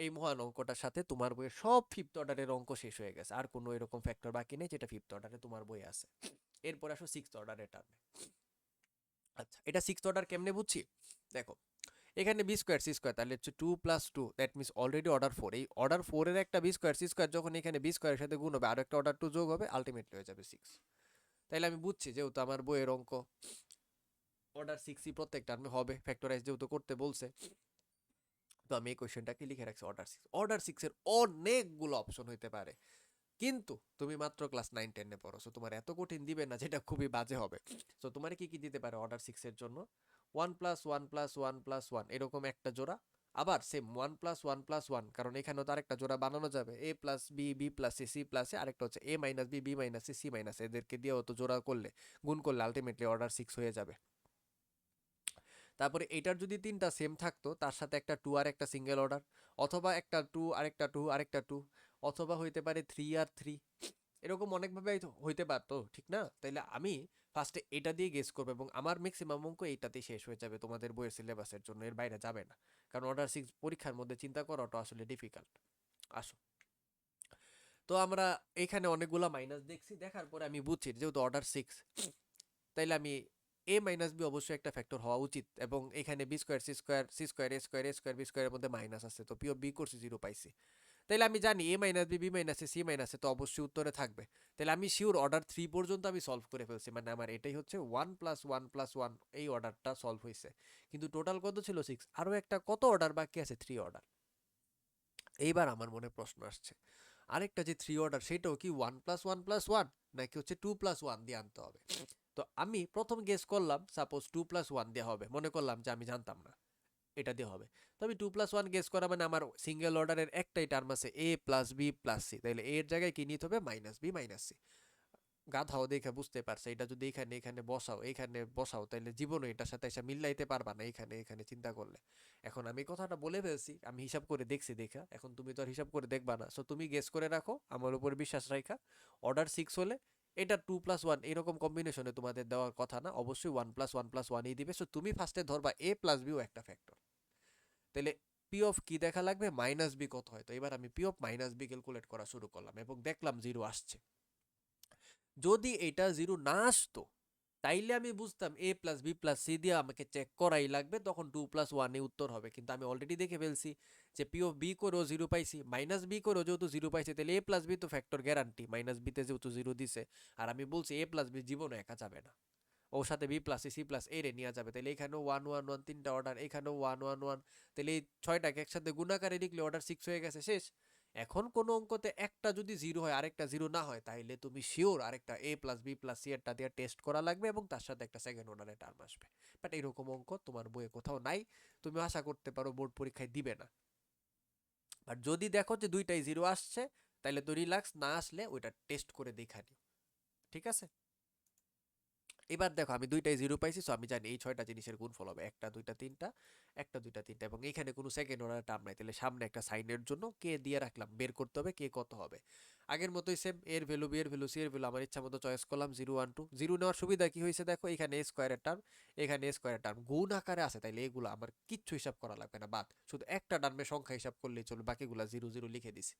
এই মহান অঙ্কটার সাথে তোমার বইয়ের সব ফিফথ অর্ডারের অঙ্ক শেষ হয়ে গেছে, আর কোনো এরকম ফ্যাক্টর বাকি নেই যেটা ফিফথ অর্ডারে তোমার বই আছে। এরপর আসো সিক্সথ অর্ডারের টার্মে। আচ্ছা, এটা সিক্সথ অর্ডার কেমনে বুঝছি, দেখো এখানে বি স্কোয়ার সি স্কোয়ার, তাহলে হচ্ছে 2+2, দ্যাট মিনস অলরেডি অর্ডার 4, এই অর্ডার 4 এর একটা বি স্কোয়ার সি স্কোয়ার যখন এখানে বি স্কোয়ারের সাথে গুণ হবে, আর একটা অর্ডার 2 যোগ হবে, আলটিমেটলি হয়ে যাবে 6। তাইলে আমি বুঝছি যেহেতু আমার বইয়ের অঙ্ক অর্ডার 6ই প্রত্যেক টার্মে হবে, ফ্যাক্টরাইজ যেহেতু করতে বলছে, তো আমি এই কোয়েশ্চেনটাকে লিখে রাখছি অর্ডার 6। অর্ডার 6 এর অনেকগুলো অপশন হইতে পারে, কিন্তু তুমি মাত্র ক্লাস 9-10-এ পড়ো, সো তোমার এত কঠিন দিবে না যেটা খুবই বাজে হবে। সো তোমার কি কি দিতে পারে অর্ডার 6 এর জন্য, one plus one plus one plus one এরকম একটা জোড়া, আবার same one plus one plus one, কারণ এখানেও তো আরেকটা জোড়া বানানো যাবে, A plus B, B plus C, C plus A, আরেকটা হচ্ছে A minus B, B minus C, C minus, এদেরকে দিয়েও তো জোড়া করলে, গুণ করলে আলটিমেটলি অর্ডার 6 হয়ে যাবে। তারপরে এটার যদি তিনটা সেম থাকতো, তার সাথে একটা টু আর একটা সিঙ্গেল অর্ডার, অথবা একটা টু আরেকটা টু আরেকটা টু, অথবা হইতে পারে থ্রি আর থ্রি, এরকম অনেকভাবে হইতে পারতো, ঠিক না? তাইলে আমি ফার্স্টে এটা দিয়ে গেস করবো, এবং আমার ম্যাক্সিমাম অঙ্ক এইটাতেই শেষ হয়ে যাবে তোমাদের বইয়ের সিলেবাসের জন্য, এর বাইরে যাবে না, কারণ অর্ডার 6 পরীক্ষার মধ্যে চিন্তা করাটা আসলে ডিফিকাল্ট। আসো, তো আমরা এখানে অনেকগুলা মাইনাস দেখছি, দেখার পরে আমি বুঝছি যেহেতু অর্ডার 6, তাইলে আমি এ মাইনাস বি অবশ্যই একটা ফ্যাক্টর হওয়া উচিত, এবং এখানে B square C square C square A square A square B স্কোয়ারের মধ্যে মাইনাস আছে, তো পি অফ বি করছি 0 পাইছি। তাহলে আমি জানি A minus B, B minus C, C minus A তো অবশ্যই উত্তরে থাকবে। তাহলে আমি শিওর অর্ডার 3 পর্যন্ত আমি সলভ করে ফেলছি, মানে আমার এটাই হচ্ছে 1 প্লাস 1 প্লাস 1, এই অর্ডারটা সলভ হয়েছে। কিন্তু টোটাল কত ছিল 6, আরও একটা কত অর্ডার বাকি আছে, 3 অর্ডার। এইবার আমার মনে প্রশ্ন আসছে, আরেকটা যে 3 অর্ডার, সেটাও কি 1 প্লাস 1 প্লাস 1, নাকি হচ্ছে 2 প্লাস 1 দিয়ে আনতে হবে? তো আমি প্রথম গেস করলাম সাপোজ 2 প্লাস 1 দিয়ে হবে, মনে করলাম যে আমি জানতাম না এটা দিয়ে হবে, তো আমি 2 প্লাস 1 গেস করা মানে আমার সিঙ্গেল অর্ডারের একটাই টার্ম আছে এ প্লাস বি প্লাস সি, তাহলে এর জায়গায় কি নিতে হবে, মাইনাস বি মাইনাস সি। গাধাও দেখে বুঝতে পারছে, এটা যদি এখানে এখানে বসাও, এখানে বসাও, তাহলে জীবনে এটার সাথে এসে মিলাইতে পারবা না এখানে এখানে চিন্তা করলে। এখন আমি কথাটা বলে ফেলছি, আমি হিসাব করে দেখছি দেখা, এখন তুমি তো আর হিসাব করে দেখবা না, সো তুমি গেস করে রাখো আমার উপর বিশ্বাস রাখা, অর্ডার 6 হলে এটা 2 প্লাস 1 এরকম কম্বিনেশনে তোমাদের দেওয়ার কথা না, অবশ্যই 1 প্লাস 1 প্লাস 1ই দিবে। সো তুমি ফার্স্টে ধরবা এ প্লাস বিও একটা ফ্যাক্টর, তাহলে পি অফ কি দেখা লাগবে, মাইনাস বি কত হয়। তো এবার আমি P of minus B calculate করা শুরু করলাম এবং দেখলাম 0 আসছে। যদি এটা 0 না আসতো, তাইলে আমি বুঝতাম এ প্লাস বি প্লাস সি দিয়ে আমাকে চেক করাই লাগবে, তখন 2 প্লাস 1 উত্তর হবে। কিন্তু আমি অলরেডি দেখে ফেলছি যে পি অফ বি করেও 0 পাইছি, মাইনাস বি করেও যেহেতু 0 পাইছি, তাহলে এ প্লাস বি তো ফ্যাক্টর গ্যারান্টি, মাইনাস বিতে যেহেতু 0 দিছে, আর আমি বলছি এ প্লাস বি জীবনে একা যাবে না, ওর সাথে বি প্লাস সি প্লাস এ রে নেওয়া যাবে। তাহলে এখানেও 1 1 1 তিনটা অর্ডার, এখানেও 1 1 1, তাহলে এই ছয়টাকে একসাথে গুণাকারে লিখলে অর্ডার 6 হয়ে গেছে, শেষ। এখন কোনো অঙ্কতে একটা যদি 0 হয় আরেকটা 0 না হয়, তাহলে তুমি শিওর আরেকটা এ প্লাস বি প্লাস সি এরটা দিয়ে টেস্ট করা লাগবে, এবং তার সাথে একটা সেকেন্ড অর্ডারের টার্ম আসবে। বাট এরকম অঙ্ক তোমার বইয়ে কোথাও নাই, তুমি আশা করতে পারো বোর্ড পরীক্ষায় দিবে না। আর যদি দেখো যে দুইটাই 0 আসছে, তাহলে তো রিল্যাক্স, না আসলে ওইটা টেস্ট করে দেখা নিও, ঠিক আছে? এবার দেখো আমি দুইটাই 0 পাইছি, সো আমি জানি এই 6টা জিনিসের গুণফল হবে 1 2 3টা, 1 2 3টা, এবং এখানে কোনো সেকেন্ড অর্ডার টার্ম নাই, তাহলে সামনে একটা সাইনের জন্য কে দিয়ে রাখলাম, বের করতে হবে কে কত হবে। আগের মতোই সেম, এর ভ্যালু বি এর ভ্যালু সি এর ভ্যালু আমার ইচ্ছা মতো চয়েস করলাম, 0 1 2। 0 নেওয়ার সুবিধা কি হয়েছে দেখো, এখানে এ স্কোয়ারের টার্ম, এখানে এ স্কোয়ারের টার্ম গুণ আকারে আছে, তাইলে এগুলো আমার কিচ্ছু হিসাব করা লাগবে না, বাদ শুধু একটা টার্মের সংখ্যা হিসাব করলেই চলবে, বাকিগুলা 0 0 লিখে দিছি।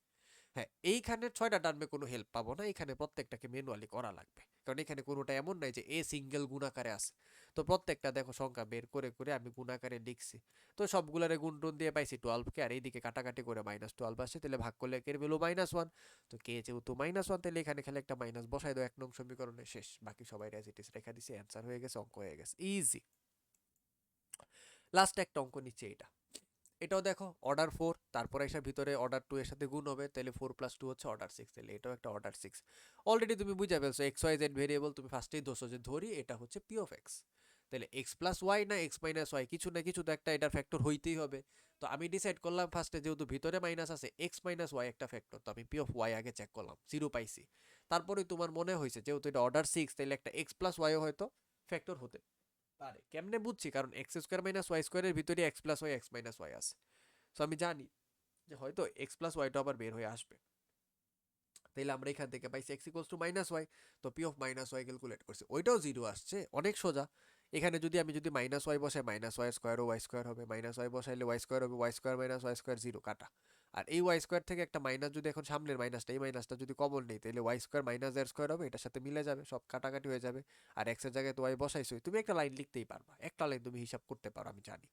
হ্যাঁ, এইখানে 6টা টার্মে কোনো হেল্প পাবো না, এখানে প্রত্যেকটাকে ম্যানুয়ালি করা লাগবে, কারণ এখানে কোনোটা এমন নাই যে এ সিঙ্গেল গুণাকারে আছে। তো প্রত্যেকটা দেখো সংখ্যা বের করে করে আমি গুণাকারে লিখছি, তো সবগুলারে গুণ টুন দিয়ে পাইছি 12 কে, আর এইদিকে কাটাকাটি করে -12 আসছে, তাহলে ভাগ করলে কে এর ভ্যালু -1, তো কে যেহেতু -1, তাহলে এখানে খালি একটা মাইনাস বসাই দাও 1 নং সমীকরণে, শেষ। বাকি সবাই অ্যাজ ইট ইজ রেখা দিছি, অ্যান্সার হয়ে গেছে, অঙ্ক হয়ে গেছে, ইজি। লাস্ট একটা অঙ্ক নিচ্ছে এটা, এটাও দেখো অর্ডার 4, তারপরে এসে ভিতরে অর্ডার 2 এর সাথে গুণ হবে, তাহলে 4 প্লাস 2 হচ্ছে অর্ডার 6, তাহলে এটাও একটা অর্ডার 6। অলরেডি তুমি বুঝে ফেলছো এক্স ওয়াই জেড ভেরিয়েবল, তুমি ফার্স্টেই ধরছো যে ধরি এটা হচ্ছে পি অফ এক্স, তাহলে এক্স প্লাস ওয়াই না এক্স মাইনাস ওয়াই, কিছু না কিছু তো একটা এটার ফ্যাক্টর হইতেই হবে। তো আমি ডিসাইড করলাম ফার্স্টে যেহেতু ভিতরে মাইনাস আছে, এক্স মাইনাস ওয়াই একটা ফ্যাক্টর, তো আমি পি অফ ওয়াই আগে চেক করলাম, 0 পাইছি। তারপরে তোমার মনে হয়েছে যেহেতু এটা অর্ডার 6, তাহলে একটা এক্স প্লাস ওয়াইও হয়তো ফ্যাক্টর হতে পারে। কেমনে বুঝছি, কারণ এক্স স্কোয়ার মাইনাস ওয়াই স্কোয়ারের ভিতরে X plus Y X minus Y আছে, সো আমি জানি যে হয়তো এক্স প্লাস ওয়াইটা আবার বের হয়ে আসবে। তাইলে আমরা এখান থেকে পাইছি X equals to minus Y, তো P of minus Y calculate করছি, ওইটাও 0 আসছে, অনেক সোজা। এখানে যদি আমি যদি মাইনাস ওয়াই বসাই, মাইনাস ওয়াই স্কোয়ার ও ওয়াই স্কোয়ার হবে, মাইনাস ওয়াই বসাইলে ওয়াই স্কোয়ার হবে, Y square minus Y square 0 কাটা। আর এই ওয়াই স্কোয়ার থেকে একটা মাইনাস যদি এখন সামনের মাইনাসটা, এই মাইনাসটা যদি কমন নেই, তাহলে ওয়াই স্কোয়ার মাইনাস এর স্কোয়ার হবে, এটার সাথে মিলে যাবে, সব কাটাকাটি হয়ে যাবে। আর এক্স এর জায়গায় তো ওয়াই বসাইছোই, তুমি একটা লাইন লিখতেই পারবা, একটা লাইন তুমি হিসাব করতে পারো, আমি জানি।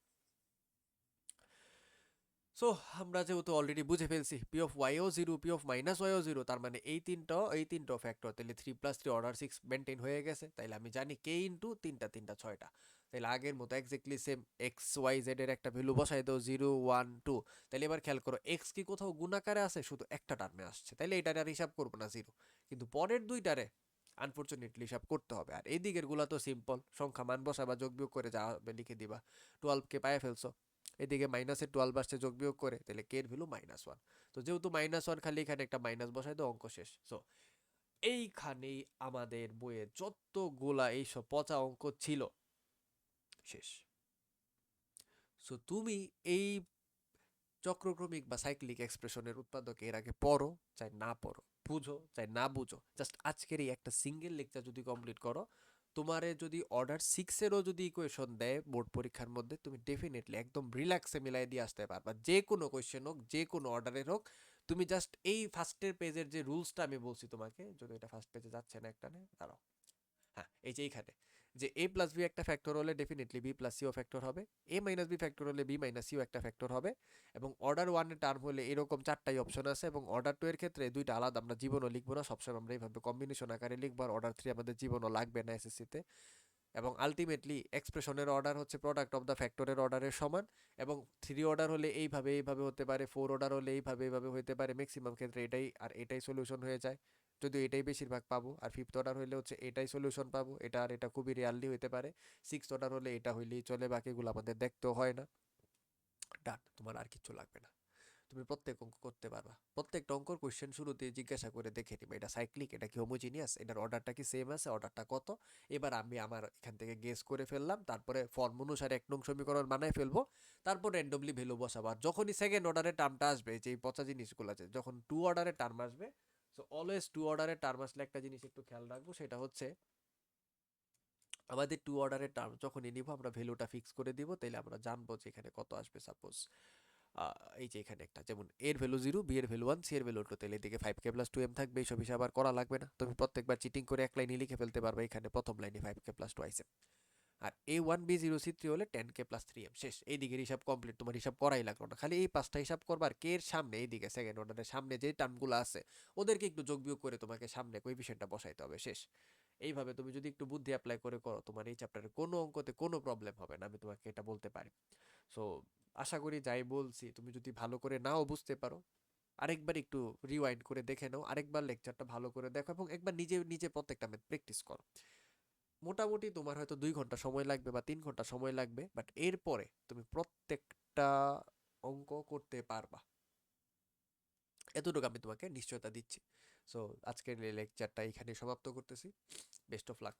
সো আমরা যেহেতু অলরেডি বুঝে ফেলছি P of YO 0, P of minus YO 0, তার মানে এই তিনটাও ফ্যাক্টর, তাহলে 3 প্লাস 3 অর্ডার 6 মেনটেন হয়ে গেছে। তাইলে আমি জানি কে ইন্টু তিনটা তিনটা 6টা, তাহলে আগের মতো exactly same X Y Z এর একটা ভ্যালু বসাই দাও 0 1 2। তাহলে এবার খেয়াল করো এক্স কি কোথাও গুণাকারে আছে, শুধু একটা টার্মে আসছে, তাইলে এটার আর হিসাব করবো না 0, কিন্তু পরের দুইটারে আনফরচুনেটলি হিসাব করতে হবে। আর এই দিকের গুলা তো সিম্পল, সংখ্যা মান বসাবা, যোগ বিয়োগ করে যা হবে লিখে দিবা। 12 কে পায়ে ফেলছো, এদিকে মাইনাসের 12 আসছে, যোগ বিয়োগ করে, তাহলে কে এর ভ্যালু -1। তো যেহেতু -1, খালি এখানে একটা মাইনাস বসাই তো অঙ্ক শেষ। সো এইখানেই আমাদের বইয়ে যতগুলা এইসব পচা অঙ্ক ছিল শেষ। সো তুমি এই চক্রক্রমিক বা সাইক্লিক এক্সপ্রেশনের উৎপাদক এর আগে পড়ো চাই না পড়ো, বুঝো চাই না বুঝো, জাস্ট আজকের এই একটা সিঙ্গেল লেকচার যদি কমপ্লিট করো, তোমারে যদি অর্ডার 6-এরও যদি ইকুয়েশন দেয় বোর্ড পরীক্ষার মধ্যে, তুমি ডেফিনেটলি একদম রিল্যাক্সে মিলাই দিয়ে আসতে পারবা। যে কোনো কোয়েশ্চেন হোক, যে কোনো অর্ডারের হোক, তুমি জাস্ট এই ফার্স্টের পেজের যে রুলসটা আমি বলছি তোমাকে, যদি এটা ফার্স্ট পেজে যাচ্ছে না, একটা নেই, দাঁড়াও, হ্যাঁ এই যে এইখানে, যে a প্লাস বি একটা ফ্যাক্টর হলে ডেফিনেটলি b প্লাস সিও ফ্যাক্টর হবে, a মাইনাস বি ফ্যাক্টর হলে b মাইনাস সিও একটা ফ্যাক্টর হবে, এবং অর্ডার 1 এর টার্ম হলে এরকম 4টাই অপশন আছে, এবং অর্ডার 2 এর ক্ষেত্রে দুইটা আলাদা, আমরা জীবনও লিখবো না, সবসময় আমরা এইভাবে কম্বিনেশন আকারে লিখবো, আর অর্ডার 3 আমাদের জীবনও লাগবে না এসএসসিতে। এবং আলটিমেটলি এক্সপ্রেশনের অর্ডার হচ্ছে প্রোডাক্ট অফ দ্য ফ্যাক্টরের অর্ডারের সমান, এবং 3 অর্ডার হলে এইভাবে এইভাবে হতে পারে, 4 অর্ডার হলে এইভাবে এইভাবে হতে পারে, ম্যাক্সিমাম ক্ষেত্রে এটাই, আর এটাই সলিউশন হয়ে যায়, যদিও এটাই বেশিরভাগ পাবো। আর 5th অর্ডার হলে হচ্ছে এটাই সলিউশন পাবো, এটা আর এটা খুবই রেয়ারলি হতে পারে। 6th অর্ডার হলে এটা হইলেই চলে, বাকিগুলো আমাদের দেখতেও হয় না। ডান, তোমার আর কিছু লাগবে না, তুমি প্রত্যেক অঙ্ক করতে পারবা। প্রত্যেকটা অঙ্কর কোশ্চেন শুরুতে জিজ্ঞাসা করে দেখে নিবে এটা সাইক্লিক, এটা কি হোমোজিনিয়াস, এটার অর্ডারটা কি সেম আছে, অর্ডারটা কত। এবার আমি আমার এখান থেকে গেস করে ফেললাম, তারপরে ফর্ম অনুসারে 1 নং সমীকরণ বানায় ফেলবো, তারপর র্যান্ডমলি ভ্যালু বসাবো। আর যখনই সেকেন্ড অর্ডারের টার্মটা আসবে, যে এই পচা জিনিসগুলো আছে, যখন 2 অর্ডারের টার্ম আসবে, সো অলওয়েজ 2 অর্ডারের টার্ম আসলে একটা জিনিস একটু খেয়াল রাখবো, সেটা হচ্ছে আমাদের 2 অর্ডারের টার্ম যখনই নিব, আমরা ভ্যালুটা ফিক্স করে দিব, তাইলে আমরা জানবো যে এখানে কত আসবে। সাপোজ এই যে এখানে একটা, যেমন এর ভ্যালু 0, বি এর ভ্যালু 1, সি এর ভ্যালু 2, তাহলে এদিকে 5k + 2m থাকবে। এইসব হিসাব আর করা লাগবে না, তুমি প্রত্যেকবার চিটিং করে এক লাইনে লিখে ফেলতে পারবে, এখানে প্রথম লাইনে 5k + 2m। আর a1 b0 c3 হলে 10k + 3m, শেষ। এই দিকের হিসাব কমপ্লিট, তোমার হিসাব করাই লাগলো না, খালি এই পাঁচটা হিসাব করবা। আর কে এর সামনে এইদিকে সেকেন্ড অর্ডারের সামনে যে টার্মগুলো আছে, ওদেরকে একটু যোগ বিয়োগ করে তোমাকে সামনে কোএফিসিয়েন্টটা বসাইতে হবে, শেষ। এইভাবে তুমি যদি একটু বুদ্ধি অ্যাপ্লাই করে করো, তোমার এই চ্যাপ্টারে কোনো অঙ্কতে কোনো প্রবলেম হবে না, আমি তোমাকে এটা বলতে পারি। সো আশা করি যাই বলছি তুমি যদি ভালো করে নাও বুঝতে পারো, আরেকবার একটু রিওয়াইন্ড করে দেখে নাও, আরেকবার লেকচারটা ভালো করে দেখো, এবং একবার নিজে নিজে প্রত্যেকটা ম্যাথ প্র্যাকটিস করো। মোটামুটি তোমার হয়তো 2 ঘন্টা সময় লাগবে বা 3 ঘন্টা সময় লাগবে, বাট এরপরে তুমি প্রত্যেকটা অঙ্ক করতে পারবা, এতটুকু আমি তোমাকে নিশ্চয়তা দিচ্ছি। সো আজকের লেকচারটা এখানে সমাপ্ত করতেছি। Best of luck.